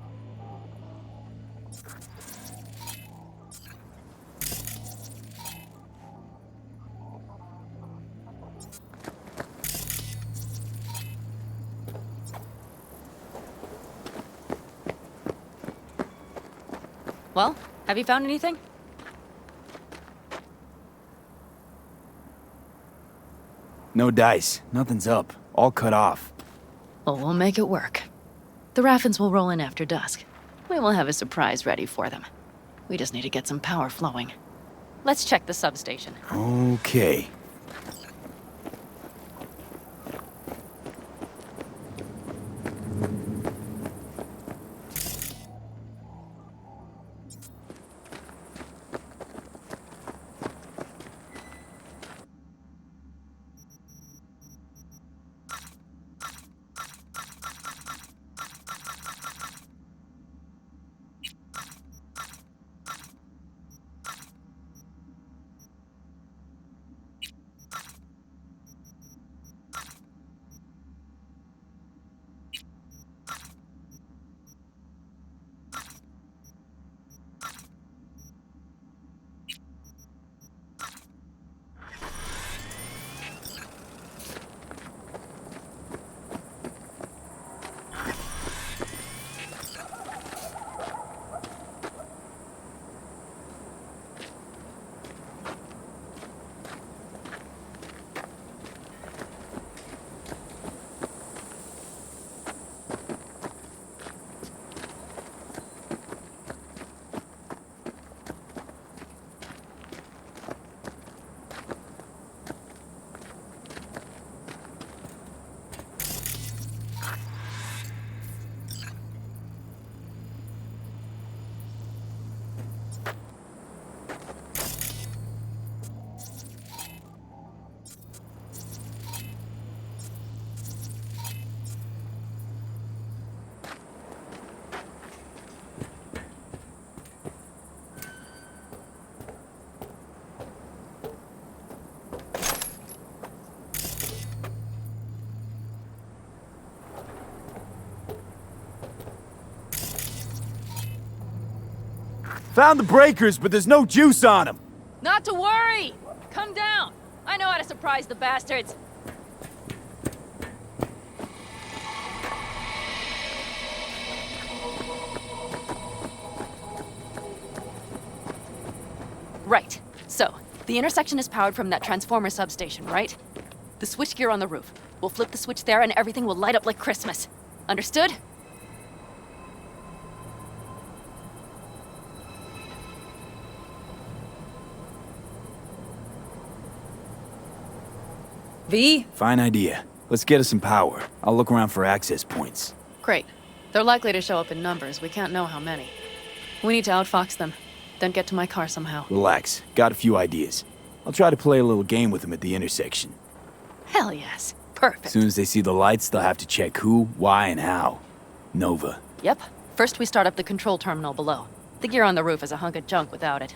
Well, have you found anything? No dice. Nothing's up. All cut off. Well, we'll make it work. The Raffins will roll in after dusk. We will have a surprise ready for them. We just need to get some power flowing. Let's check the substation. Okay. Found the breakers, but there's no juice on them. Not to worry! Come down! I know how to surprise the bastards. Right. So, the intersection is powered from that transformer substation, right? The switchgear on the roof. We'll flip the switch there and everything will light up like Christmas. Understood? V? Fine idea. Let's get us some power. I'll look around for access points. Great. They're likely to show up in numbers. We can't know how many. We need to outfox them, then get to my car somehow. Relax. Got a few ideas. I'll try to play a little game with them at the intersection. Hell yes. Perfect. As soon as they see the lights, they'll have to check who, why, and how. Nova. Yep. First we start up the control terminal below. The gear on the roof is a hunk of junk without it.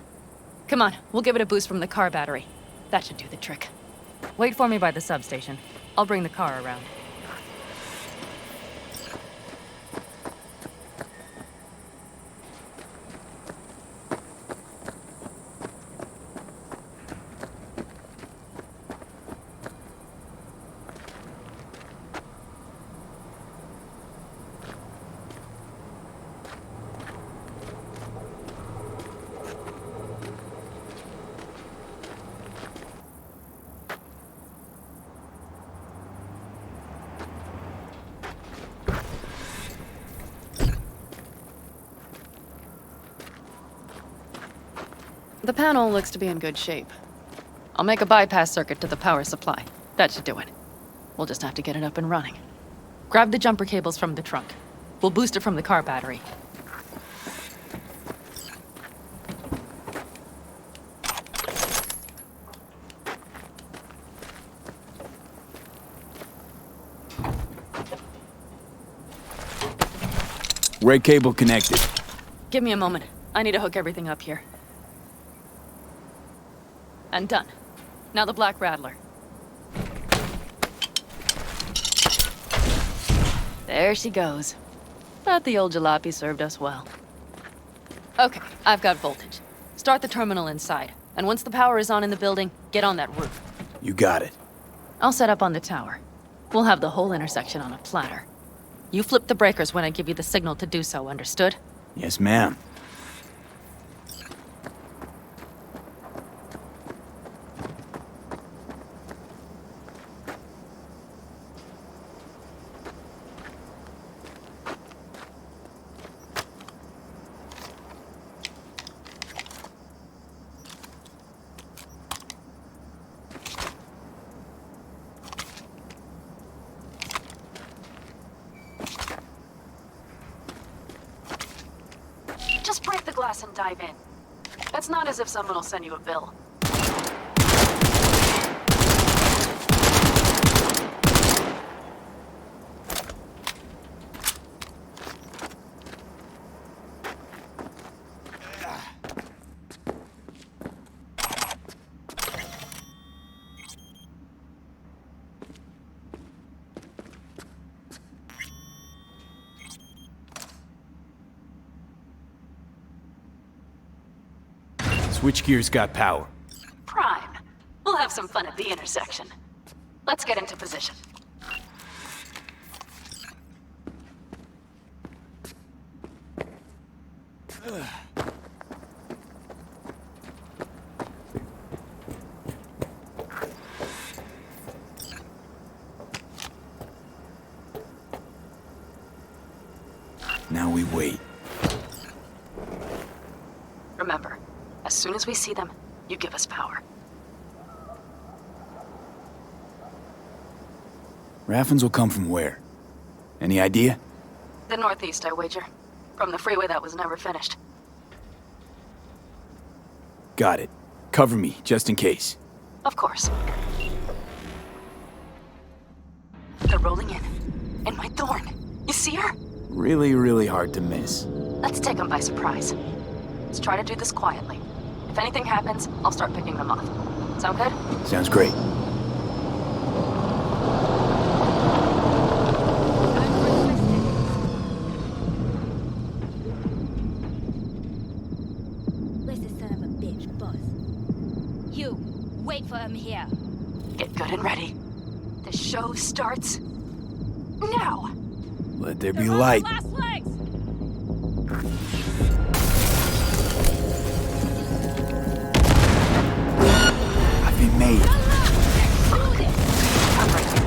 Come on, we'll give it a boost from the car battery. That should do the trick. Wait for me by the substation. I'll bring the car around. The panel looks to be in good shape. I'll make a bypass circuit to the power supply. That should do it. We'll just have to get it up and running. Grab the jumper cables from the trunk. We'll boost it from the car battery. Red cable connected. Give me a moment. I need to hook everything up here. And done. Now the Black Rattler. There she goes. But the old jalopy served us well. Okay, I've got voltage. Start the terminal inside. And once the power is on in the building, get on that roof. You got it. I'll set up on the tower. We'll have the whole intersection on a platter. You flip the breakers when I give you the signal to do so, understood? Yes, ma'am. Just break the glass and dive in. It's not as if someone will send you a bill. Switchgear's got power. Prime. We'll have some fun at the intersection. Let's get into position. Now we wait. Remember, as soon as we see them, you give us power. Raffens will come from where? Any idea? The northeast, I wager. From the freeway that was never finished. Got it. Cover me, just in case. Of course. They're rolling in. And my Thorn. You see her? Really, really hard to miss. Let's take them by surprise. Let's try to do this quietly. If anything happens, I'll start picking them off. Sound good? Sounds great. Where's the son of a bitch, boss? You, wait for him here. Get good and ready. The show starts now. Let there be light. Last legs! I've been made. I'm right here.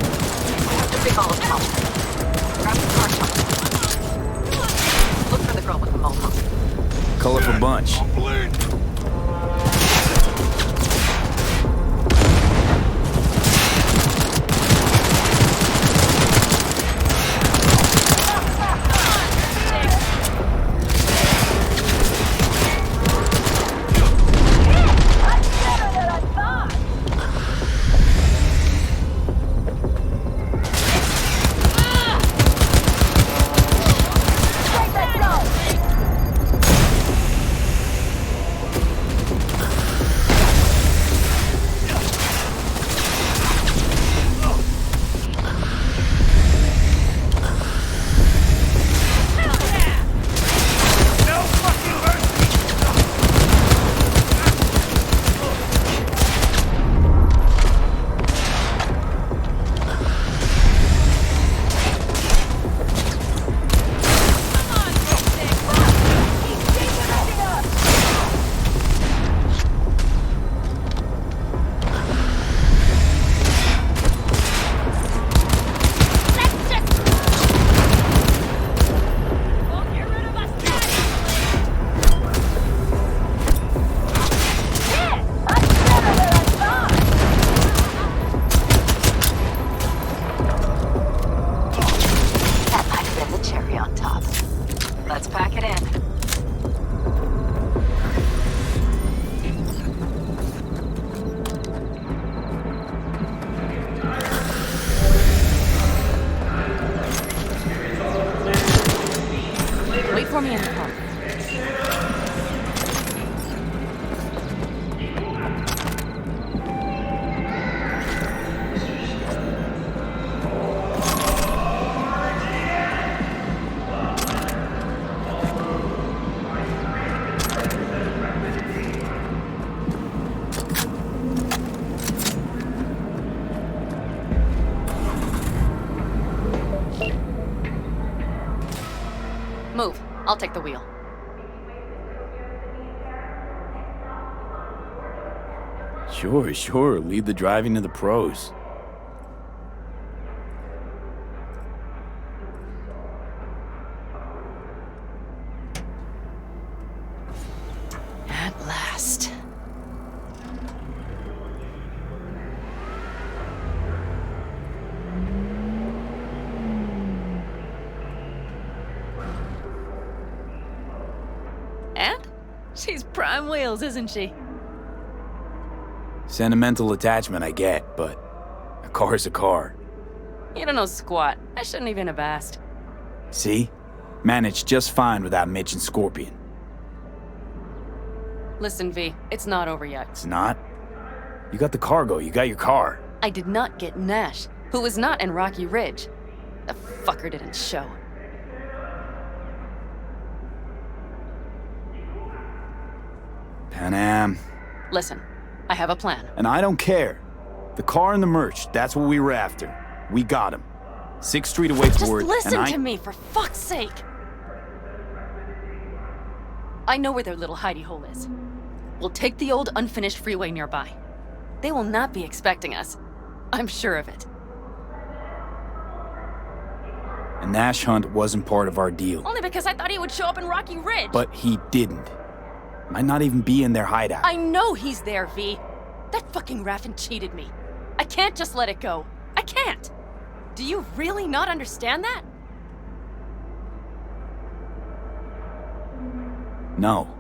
We have to pick all of them up. Grab the car shot. Look for the girl with the mohawk. Colorful bunch. Move. I'll take the wheel. Sure. Leave the driving to the pros. At last. And? She's prime wheels, isn't she? Sentimental attachment I get, but a car's a car. You don't know squat. I shouldn't even have asked. See? Managed just fine without Mitch and Scorpion. Listen, V, it's not over yet. It's not? You got the cargo, you got your car. I did not get Nash, who was not in Rocky Ridge. The fucker didn't show. Pan Am. Listen, I have a plan. And I don't care. The car and the merch, that's what we were after. We got him. 6th Street away for it, Just listen and to me, for fuck's sake! I know where their little hidey hole is. We'll take the old unfinished freeway nearby. They will not be expecting us. I'm sure of it. And Nash Hunt wasn't part of our deal. Only because I thought he would show up in Rocky Ridge. But he didn't. Might not even be in their hideout. I know he's there, V. That fucking Raffin cheated me. I can't just let it go. I can't. Do you really not understand that? No.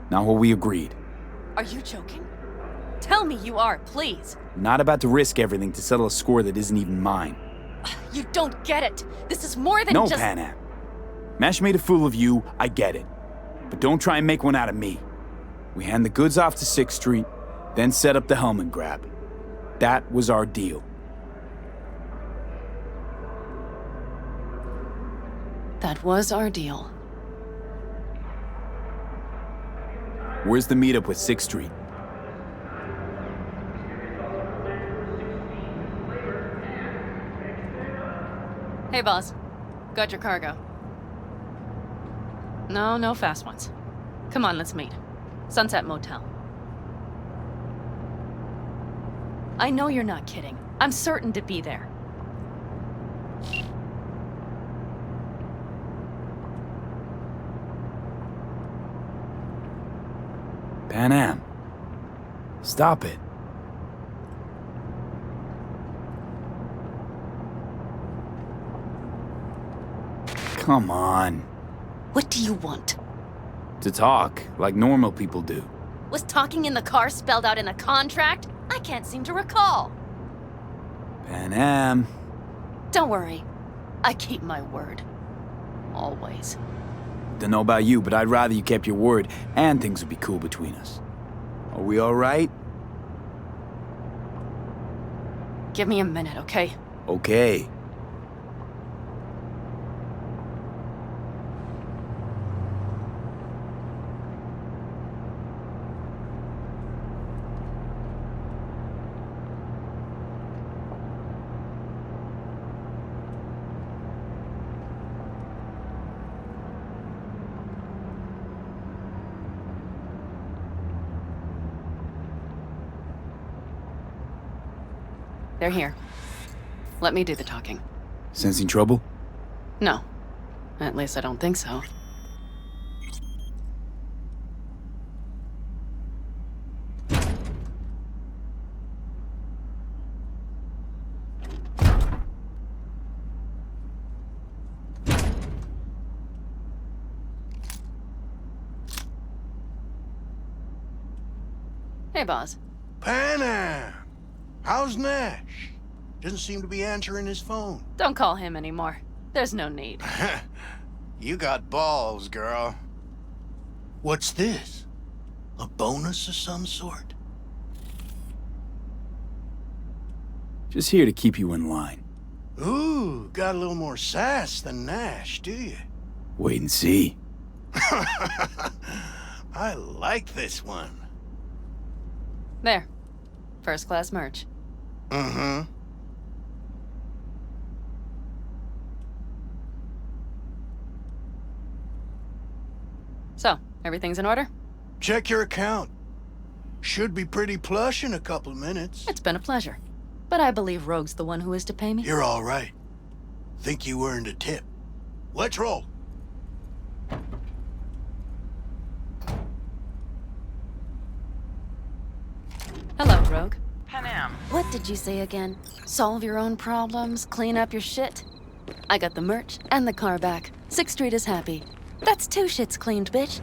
Not what we agreed. Are you joking? Tell me you are, please. Not about to risk everything to settle a score that isn't even mine. You don't get it. This is more than no, just— No, Pan Am. Mash made a fool of you, I get it. But don't try and make one out of me. We hand the goods off to 6th Street, then set up the helmet grab. That was our deal. That was our deal. Where's the meetup with 6th Street? Hey, boss. Got your cargo. No fast ones. Come on, let's meet. Sunset Motel. I know you're not kidding. I'm certain to be there. Pan Am. Stop it. Come on. What do you want? To talk, like normal people do. Was talking in the car spelled out in the contract? I can't seem to recall. Pan Am. Don't worry. I keep my word. Always. Don't know about you, but I'd rather you kept your word and things would be cool between us. Are we all right? Give me a minute, okay? Okay. They're here. Let me do the talking. Sensing trouble? No. At least I don't think so. Hey, boss. Pan Am! How's Nash? Doesn't seem to be answering his phone. Don't call him anymore. There's no need. You got balls, girl. What's this? A bonus of some sort? Just here to keep you in line. Ooh, got a little more sass than Nash, do you? Wait and see. I like this one. There. First class merch. Mm-hmm. So, everything's in order? Check your account. Should be pretty plush in a couple of minutes. It's been a pleasure. But I believe Rogue's the one who is to pay me. You're all right. Think you earned a tip. Let's roll. Hello, Rogue. Panam. What did you say again? Solve your own problems, clean up your shit? I got the merch and the car back. 6th Street is happy. That's 2 shits cleaned, bitch.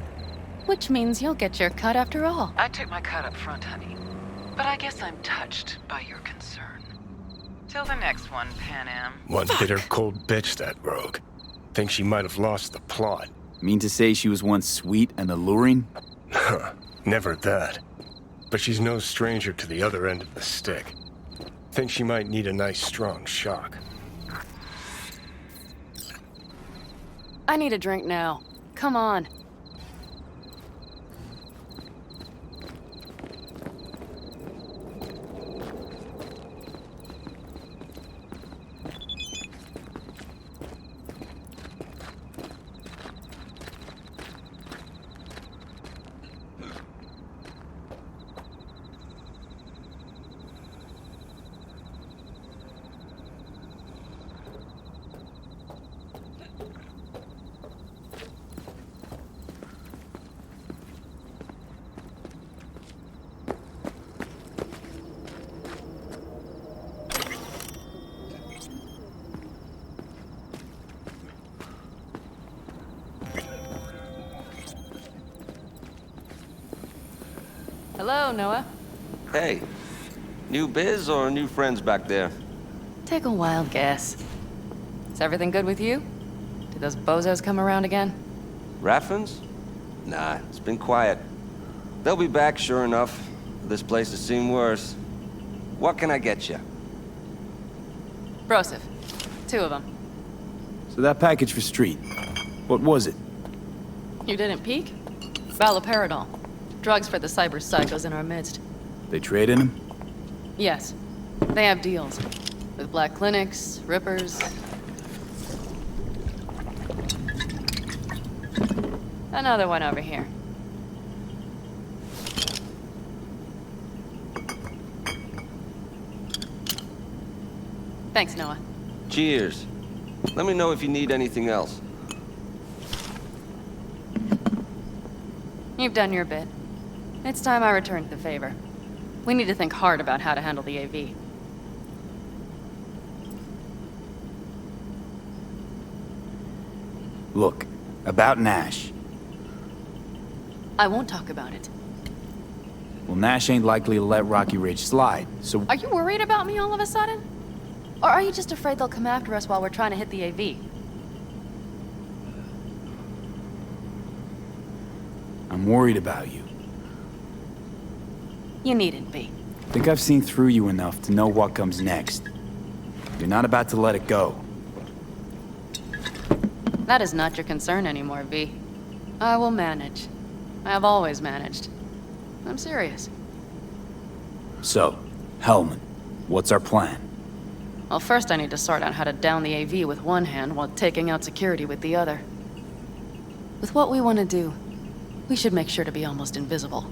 Which means you'll get your cut after all. I took my cut up front, honey. But I guess I'm touched by your concern. Till the next one, Panam. One bitter cold bitch, that Rogue. Think she might have lost the plot. Mean to say she was once sweet and alluring? Never that. But she's no stranger to the other end of the stick. Think she might need a nice strong shock. I need a drink now. Come on. Hello, Noah. Hey, new biz or new friends back there? Take a wild guess. Is everything good with you? Did those bozos come around again? Raffins? Nah, it's been quiet. They'll be back, sure enough. This place has seen worse. What can I get you? Broseph. 2 of them. So that package for Street, what was it? You didn't peek? Valoperidol. Drugs for the cyber psychos in our midst. They traded him? Yes. They have deals. With black clinics, rippers. Another one over here. Thanks, Noah. Cheers. Let me know if you need anything else. You've done your bit. It's time I returned the favor. We need to think hard about how to handle the AV. Look, about Nash. I won't talk about it. Well, Nash ain't likely to let Rocky Ridge slide, so... Are you worried about me all of a sudden? Or are you just afraid they'll come after us while we're trying to hit the AV? I'm worried about you. You needn't be. Think I've seen through you enough to know what comes next. You're not about to let it go. That is not your concern anymore, V. I will manage. I have always managed. I'm serious. So, Hellman, what's our plan? Well, first I need to sort out how to down the AV with one hand while taking out security with the other. With what we want to do, we should make sure to be almost invisible.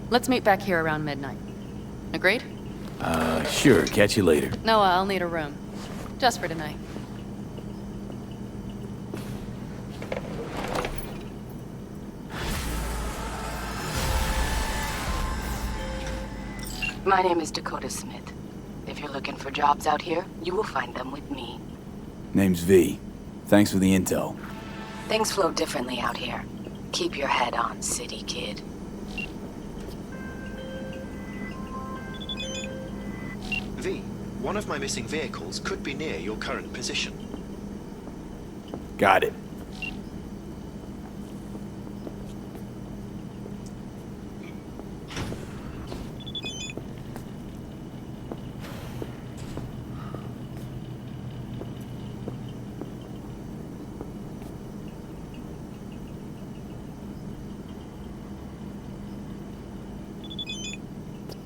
Let's meet back here around midnight. Agreed? Sure. Catch you later. Noah, I'll need a room. Just for tonight. My name is Dakota Smith. If you're looking for jobs out here, you will find them with me. Name's V. Thanks for the intel. Things flow differently out here. Keep your head on, city kid. V, one of my missing vehicles could be near your current position. Got it.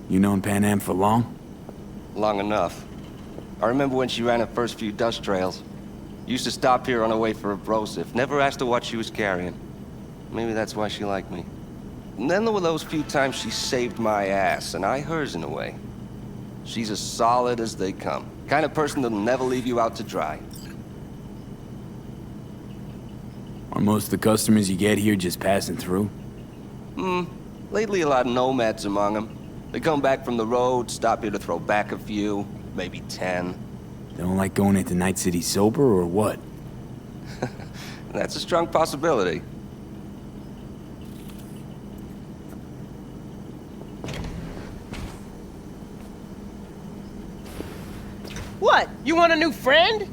You known Pan Am for long? Long enough. I remember when she ran her first few dust trails. Used to stop here on her way for a brosif. Never asked her what she was carrying. Maybe that's why she liked me. And then there were those few times she saved my ass, and I hers in a way. She's as solid as they come. Kind of person that'll never leave you out to dry. Are most of the customers you get here just passing through? Lately a lot of nomads among them. They come back from the road, stop here to throw back a few, maybe 10. They don't like going into Night City sober, or what? That's a strong possibility. What? You want a new friend?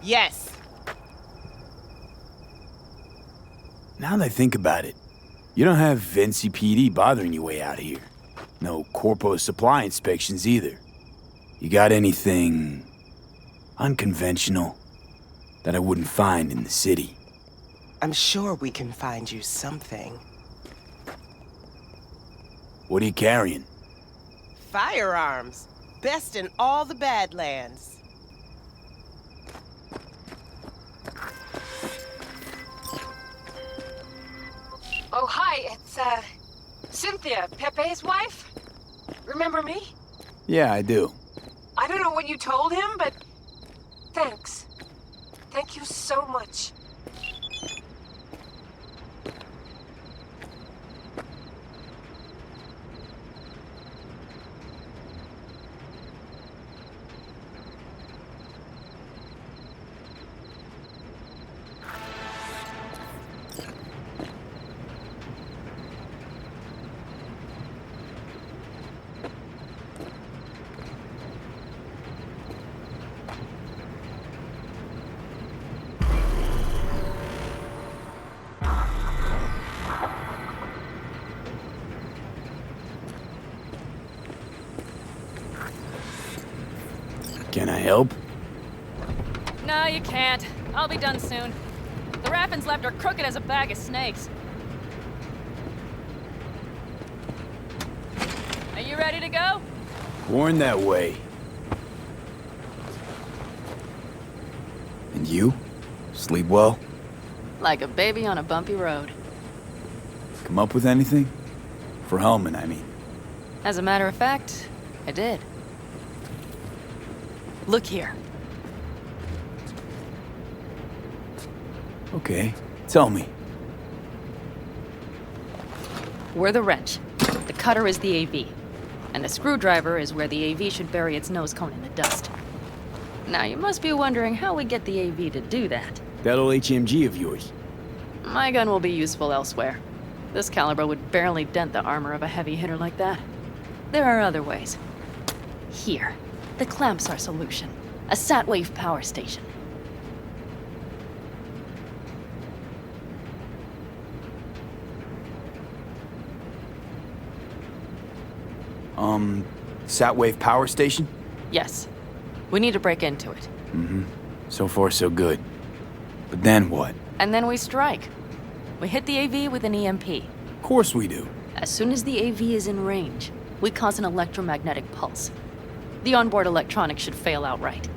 Yes. Now that I think about it, you don't have NCPD bothering you way out here. No corpo supply inspections either. You got anything unconventional that I wouldn't find in the city? I'm sure we can find you something. What are you carrying? Firearms. Best in all the Badlands. Oh, hi, it's, Cynthia, Pepe's wife? Remember me? Yeah, I do. I don't know what you told him, but thanks. Thank you so much. Can I help? No, you can't. I'll be done soon. The Raffins left are crooked as a bag of snakes. Are you ready to go? Born that way. And you? Sleep well? Like a baby on a bumpy road. Come up with anything? For Hellman, I mean. As a matter of fact, I did. Look here. Okay, tell me. We're the wrench. The cutter is the AV. And the screwdriver is where the AV should bury its nose cone in the dust. Now, you must be wondering how we get the AV to do that. That old HMG of yours. My gun will be useful elsewhere. This caliber would barely dent the armor of a heavy hitter like that. There are other ways. Here. The clamps are solution. A sat-wave power station. Sat-wave power station? Yes. We need to break into it. Mm-hmm. So far, so good. But then what? And then we strike. We hit the AV with an EMP. Of course we do. As soon as the AV is in range, we cause an electromagnetic pulse. The onboard electronics should fail outright.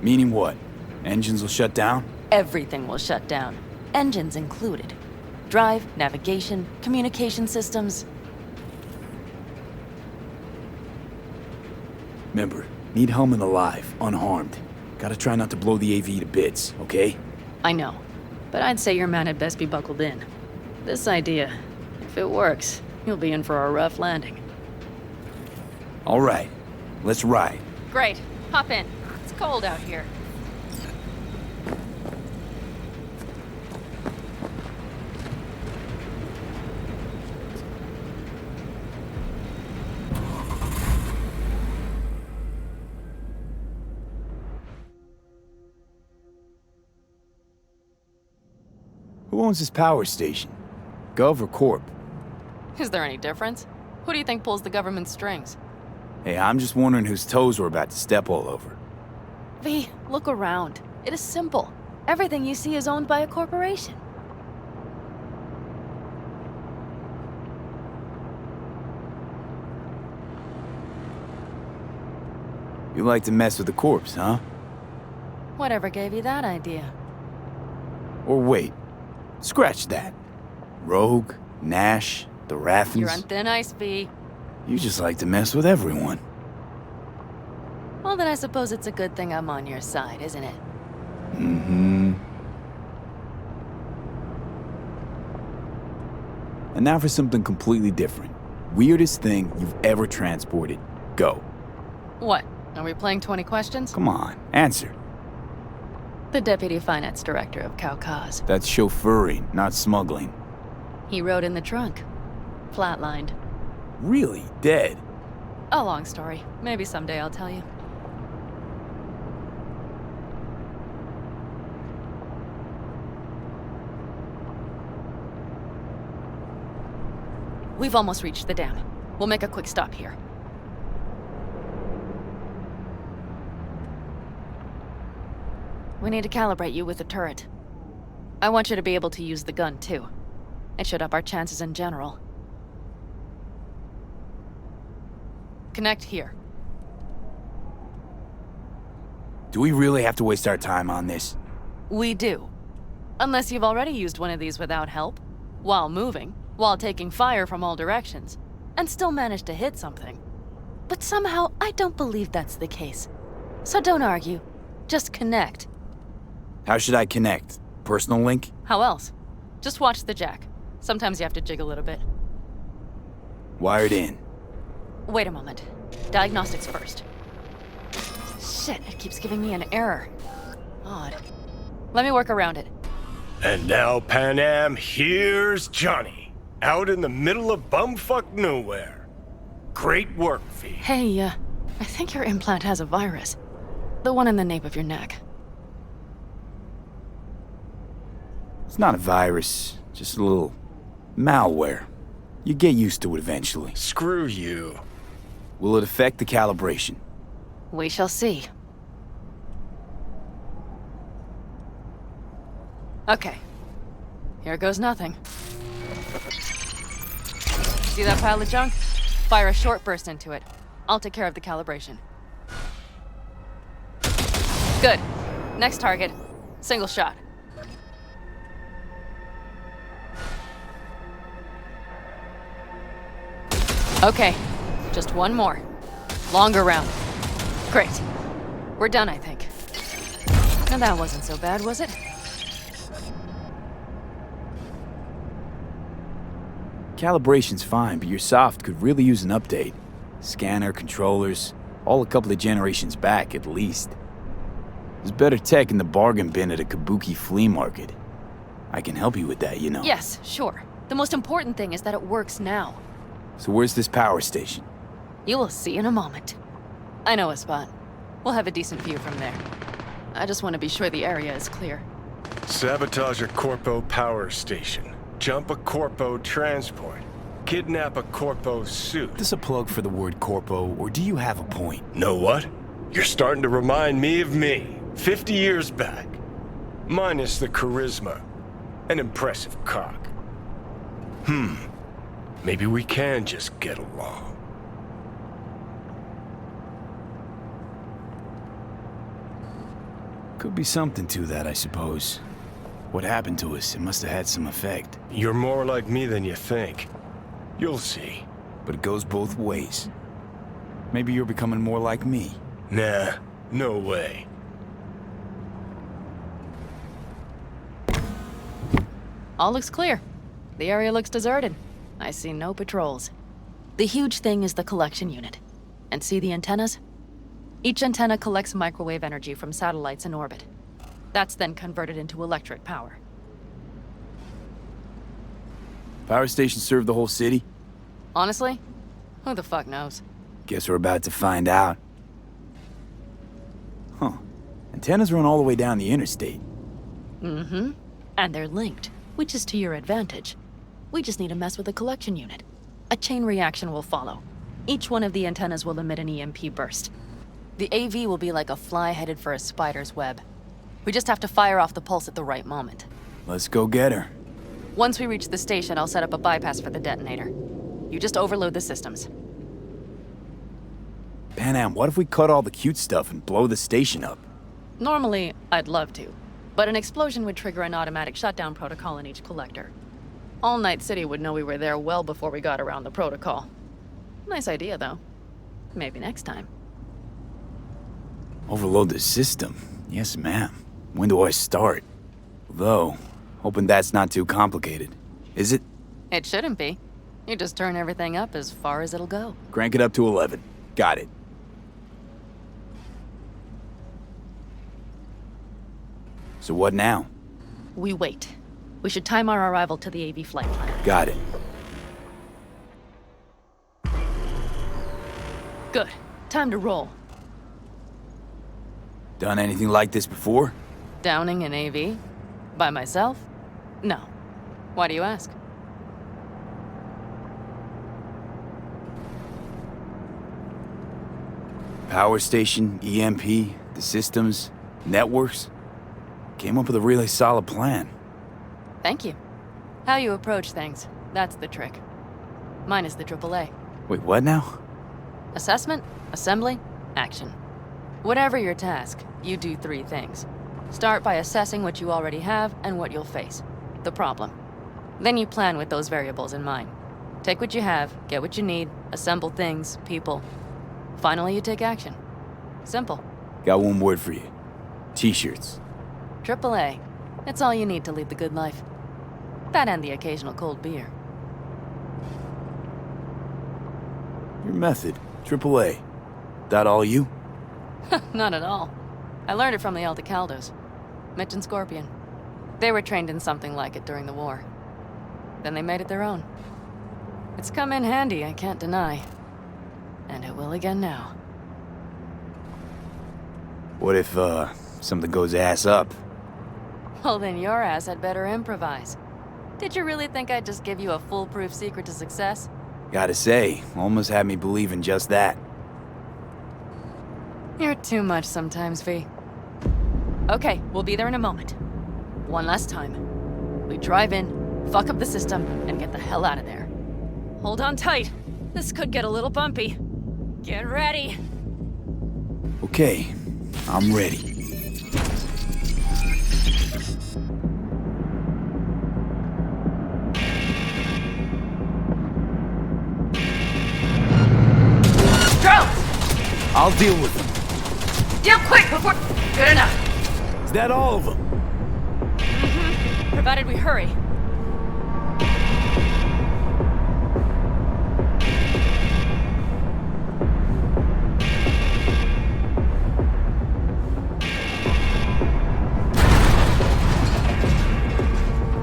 Meaning what? Engines will shut down? Everything will shut down. Engines included. Drive, navigation, communication systems. Remember, need Hellman alive, unharmed. Gotta try not to blow the AV to bits, okay? I know, but I'd say your man had best be buckled in. This idea, if it works, you'll be in for a rough landing. All right, let's ride. Great, hop in. It's cold out here. Who owns this power station? Gov or Corp? Is there any difference? Who do you think pulls the government's strings? Hey, I'm just wondering whose toes we're about to step all over. V, look around. It is simple. Everything you see is owned by a corporation. You like to mess with the corpse, huh? Whatever gave you that idea? Or wait, scratch that. Rogue, Nash, the Raffins. You're on thin ice, V. You just like to mess with everyone. Well, then I suppose it's a good thing I'm on your side, isn't it? Mm-hmm. And now for something completely different. Weirdest thing you've ever transported. Go. What? Are we playing 20 questions? Come on, answer. The Deputy Finance Director of Caucase. That's chauffeuring, not smuggling. He rode in the trunk. Flatlined. Really? Dead? A long story. Maybe someday I'll tell you. We've almost reached the dam. We'll make a quick stop here. We need to calibrate you with the turret. I want you to be able to use the gun, too. It should up our chances in general. Connect here. Do we really have to waste our time on this? We do. Unless you've already used one of these without help, while moving, while taking fire from all directions, and still managed to hit something. But somehow, I don't believe that's the case. So don't argue. Just connect. How should I connect? Personal link? How else? Just watch the jack. Sometimes you have to jig a little bit. Wired in. Wait a moment. Diagnostics first. Shit, it keeps giving me an error. Odd. Let me work around it. And now, Pan Am, here's Johnny. Out in the middle of bumfuck nowhere. Great work, V. Hey, I think your implant has a virus. The one in the nape of your neck. It's not a virus, just a little malware. You get used to it eventually. Screw you. Will it affect the calibration? We shall see. Okay. Here goes nothing. See that pile of junk? Fire a short burst into it. I'll take care of the calibration. Good. Next target. Single shot. Okay. Just one more. Longer round. Great. We're done, I think. And that wasn't so bad, was it? Calibration's fine, but your soft could really use an update. Scanner, controllers, all a couple of generations back at least. There's better tech in the bargain bin at a kabuki flea market. I can help you with that, you know. Yes, sure. The most important thing is that it works now. So where's this power station? You will see in a moment. I know a spot. We'll have a decent view from there. I just want to be sure the area is clear. Sabotage a Corpo power station. Jump a Corpo transport. Kidnap a Corpo suit. Is this a plug for the word Corpo, or do you have a point? Know what? You're starting to remind me of me. 50 years back. Minus the charisma. An impressive cock. Maybe we can just get along. Could be something to that, I suppose. What happened to us? It must have had some effect. You're more like me than you think. You'll see. But it goes both ways. Maybe you're becoming more like me. Nah, no way. All looks clear. The area looks deserted. I see no patrols. The huge thing is the collection unit. And see the antennas? Each antenna collects microwave energy from satellites in orbit. That's then converted into electric power. Power stations serve the whole city? Honestly, who the fuck knows? Guess we're about to find out. Huh. Antennas run all the way down the interstate. Mm-hmm. And they're linked, which is to your advantage. We just need to mess with the collection unit. A chain reaction will follow. Each one of the antennas will emit an EMP burst. The AV will be like a fly headed for a spider's web. We just have to fire off the pulse at the right moment. Let's go get her. Once we reach the station, I'll set up a bypass for the detonator. You just overload the systems. Panam, what if we cut all the cute stuff and blow the station up? Normally, I'd love to, but an explosion would trigger an automatic shutdown protocol in each collector. All Night City would know we were there well before we got around the protocol. Nice idea, though. Maybe next time. Overload the system? Yes, ma'am. When do I start? Though, hoping that's not too complicated. Is it? It shouldn't be. You just turn everything up as far as it'll go. Crank it up to 11. Got it. So what now? We wait. We should time our arrival to the AV flight plan. Got it. Good. Time to roll. Done anything like this before? Downing an AV? By myself? No. Why do you ask? Power station, EMP, the systems, networks. Came up with a really solid plan. Thank you. How you approach things, that's the trick. Mine is the AAA. Wait, what now? Assessment, assembly, action. Whatever your task, you do 3 things. Start by assessing what you already have and what you'll face. The problem. Then you plan with those variables in mind. Take what you have, get what you need, assemble things, people. Finally, you take action. Simple. Got one word for you. T-shirts. AAA. It's all you need to lead the good life. That and the occasional cold beer. Your method. AAA. That all you? Not at all. I learned it from the Aldecaldos. Mitch and Scorpion. They were trained in something like it during the war. Then they made it their own. It's come in handy, I can't deny. And it will again now. What if, something goes ass up? Well, then your ass had better improvise. Did you really think I'd just give you a foolproof secret to success? Gotta say, almost had me believe in just that. You're too much sometimes, V. Okay, we'll be there in a moment. One last time. We drive in, fuck up the system, and get the hell out of there. Hold on tight. This could get a little bumpy. Get ready. Okay, I'm ready. Drones! I'll deal with them. Deal quick before... Good enough. Is that all of them? Mm-hmm. Provided we hurry.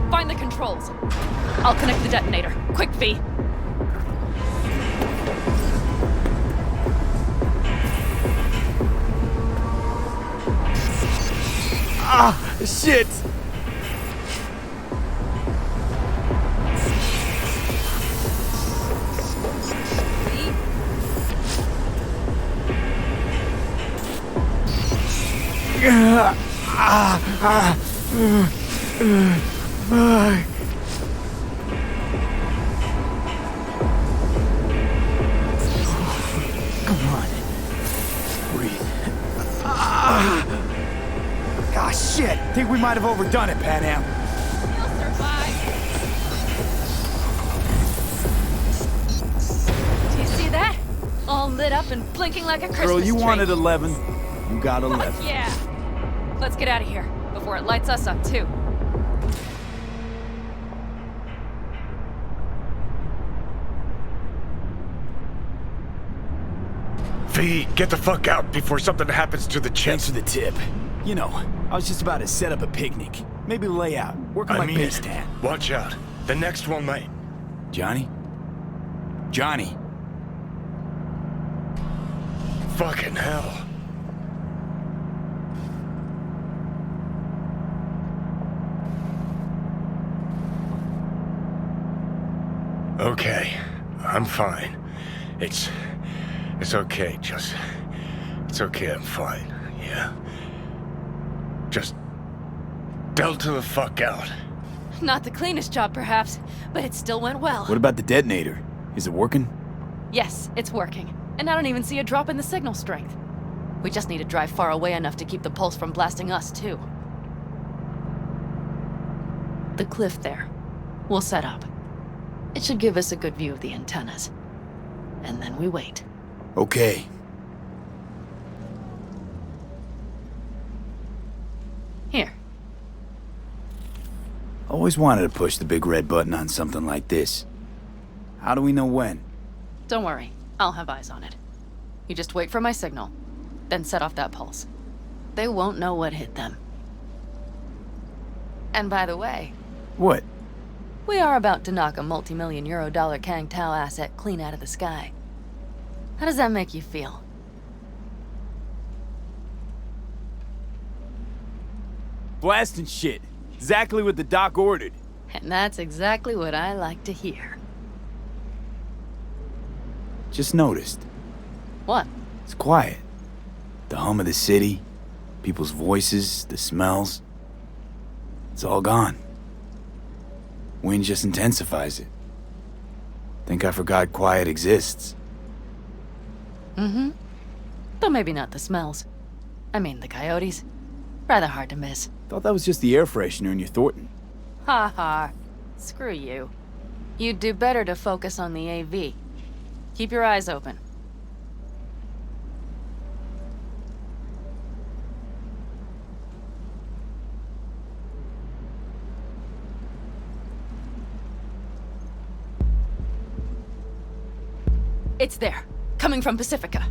Find the controls. I'll connect the detonator. Quick, V. Ah, shit! Come on. Breathe. Ah, shit! Think we might have overdone it, Pan Am. Do you see that? All lit up and blinking like a Christmas Girl, you tree. wanted 11. You got 11. Fuck yeah! Let's get out of here before it lights us up too. V, get the fuck out before something happens to the chip. Thanks for the tip. You know, I was just about to set up a picnic. Maybe lay out. Work on my base tan. Watch out. The next one might. Johnny? Johnny? Fucking hell. Okay, I'm fine. It's okay, just... It's okay, I'm fine, yeah? Just... Delta the fuck out. Not the cleanest job, perhaps, but it still went well. What about the detonator? Is it working? Yes, it's working. And I don't even see a drop in the signal strength. We just need to drive far away enough to keep the pulse from blasting us, too. The cliff there. We'll set up. It should give us a good view of the antennas. And then we wait. Okay. Here. Always wanted to push the big red button on something like this. How do we know when? Don't worry. I'll have eyes on it. You just wait for my signal, then set off that pulse. They won't know what hit them. And by the way... What? We are about to knock a multi-million-euro-dollar Kang Tao asset clean out of the sky. How does that make you feel? Blasting shit. Exactly what the doc ordered. And that's exactly what I like to hear. Just noticed. What? It's quiet. The hum of the city, people's voices, the smells. It's all gone. Wind just intensifies it. Think I forgot quiet exists. Mm-hmm. But maybe not the smells. I mean, the coyotes. Rather hard to miss. Thought that was just the air freshener in your Thornton. Ha ha. Screw you. You'd do better to focus on the AV. Keep your eyes open. It's there. Coming from Pacifica.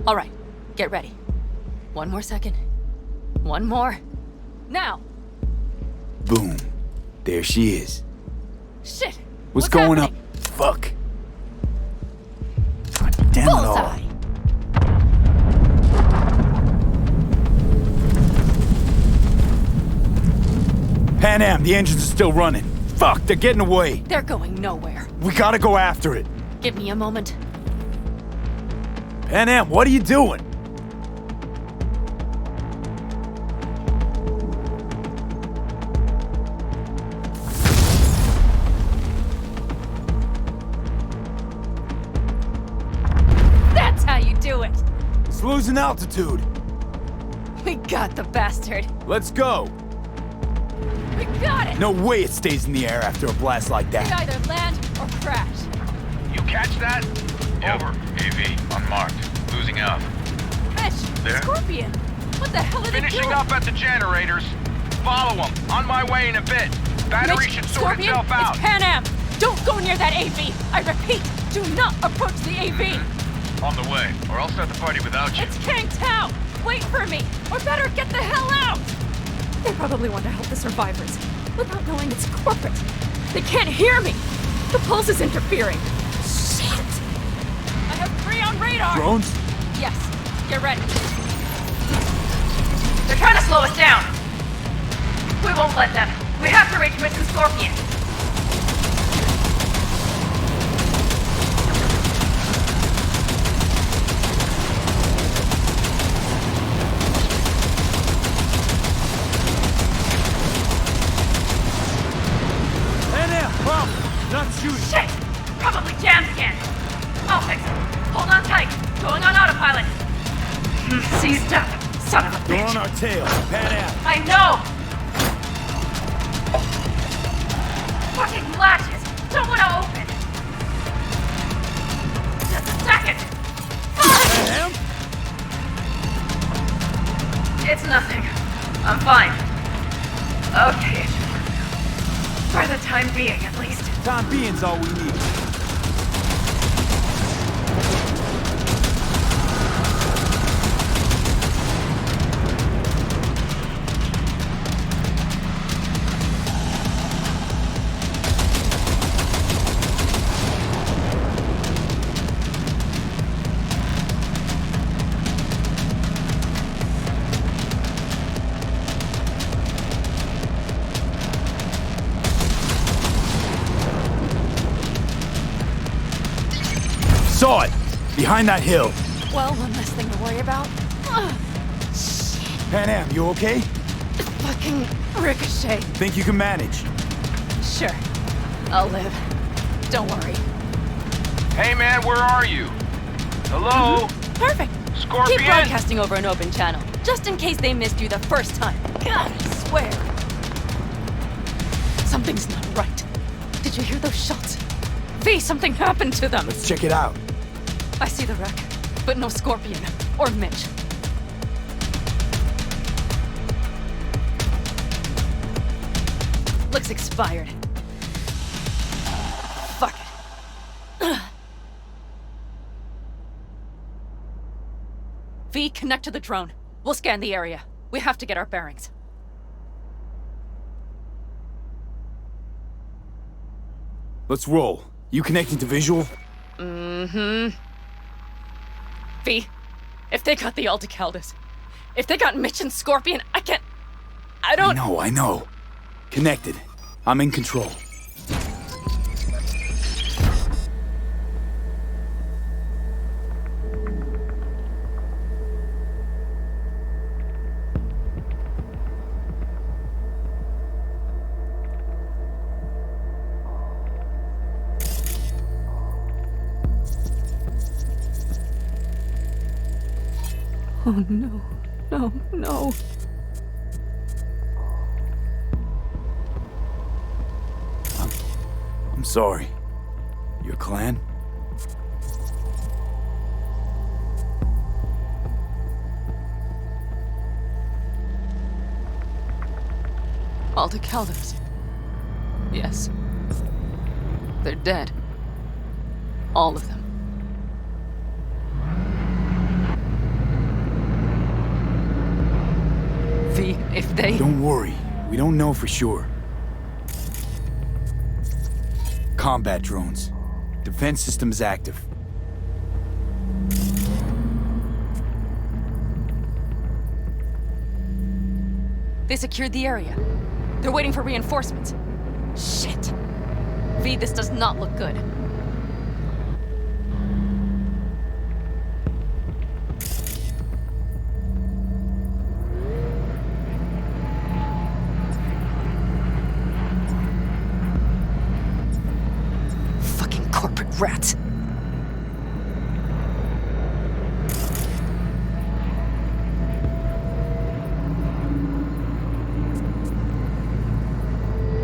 All right. Get ready. One more second. One more. Now! Boom. There she is. Shit! What's going happening? up? Fuck. God damn it all. Bullseye! Pan Am, the engines are still running. Fuck, they're getting away. They're going nowhere. We gotta go after it. Give me a moment. Pan Am, what are you doing? That's how you do it! It's losing altitude. We got the bastard. Let's go. We got it! No way it stays in the air after a blast like We that. either land or crash. You catch that? Over. AV, unmarked. Losing out. Mitch! There? Scorpion! What the hell are they Finishing doing? up at the generators. Follow them. On my way in a bit. Battery Mitch, should sort Scorpion, itself out. It's Pan Am! Don't go near that AV! I repeat, do not approach the AV! On the way, or I'll start the party without you. It's Kang Tao! Wait for me! Or better, get the hell out! They probably want to help the survivors, without knowing it's corporate. They can't hear me! The pulse is interfering. Shit! I have 3 on radar! Drones? Yes. Get ready. They're trying to slow us down. We won't let them. We have to reach Mitch and Scorpion. Seized up, son of a They're bitch. on our tail. Pan out. I know! Fucking latches! Don't want to open! Just a second! Pan It's nothing. I'm fine. Okay. For the time being, at least. Time being's all we need. Saw it! Behind that hill. Well, one less thing to worry about. Pan Am, you okay? Fucking ricochet. Think you can manage? Sure. I'll live. Don't worry. Hey man, where are you? Hello? Perfect. Scorpion? Keep broadcasting over an open channel, just in case they missed you the first time. God, I swear. Something's not right. Did you hear those shots? V, something happened to them. Let's check it out. I see the wreck, but no Scorpion or Mitch. Looks expired. Fuck it. V, connect to the drone. We'll scan the area. We have to get our bearings. Let's roll. You connecting to visual? Mm-hmm. V, if they got the Aldecaldos, if they got Mitch and Scorpion, I don't... I know. Connected. I'm in control. Oh no, no, no. I'm sorry. Your clan? Aldecaldos. Yes. They're dead. All of them. V, if they... Don't worry. We don't know for sure. Combat drones. Defense system is active. They secured the area. They're waiting for reinforcements. Shit. V, this does not look good. Fucking corporate rats.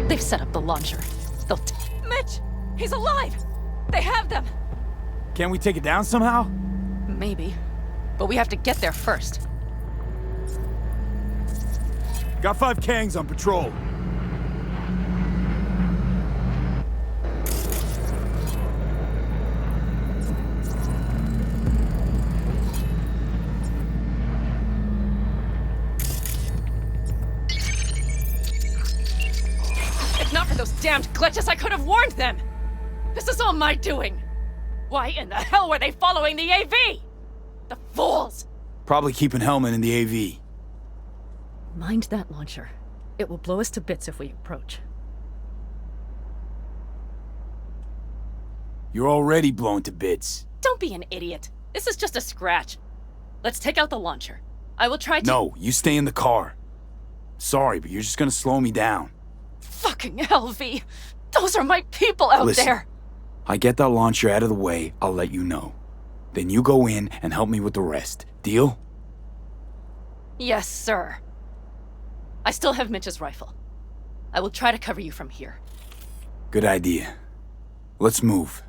They've set up the launcher. They'll Mitch! He's alive! They have them! Can we take it down somehow? Maybe. But we have to get there first. Got 5 Kangs on patrol. If not for those damned glitches, I could have warned them! This is all my doing! Why in the hell were they following the AV? The fools! Probably keeping Hellman in the AV. Mind that launcher. It will blow us to bits if we approach. You're already blown to bits. Don't be an idiot. This is just a scratch. Let's take out the launcher. I will try to- No, you stay in the car. Sorry, but you're just gonna slow me down. Fucking hell, V! Those are my people out Listen, there! I get that launcher out of the way, I'll let you know. Then you go in and help me with the rest. Deal? Yes, sir. I still have Mitch's rifle. I will try to cover you from here. Good idea. Let's move.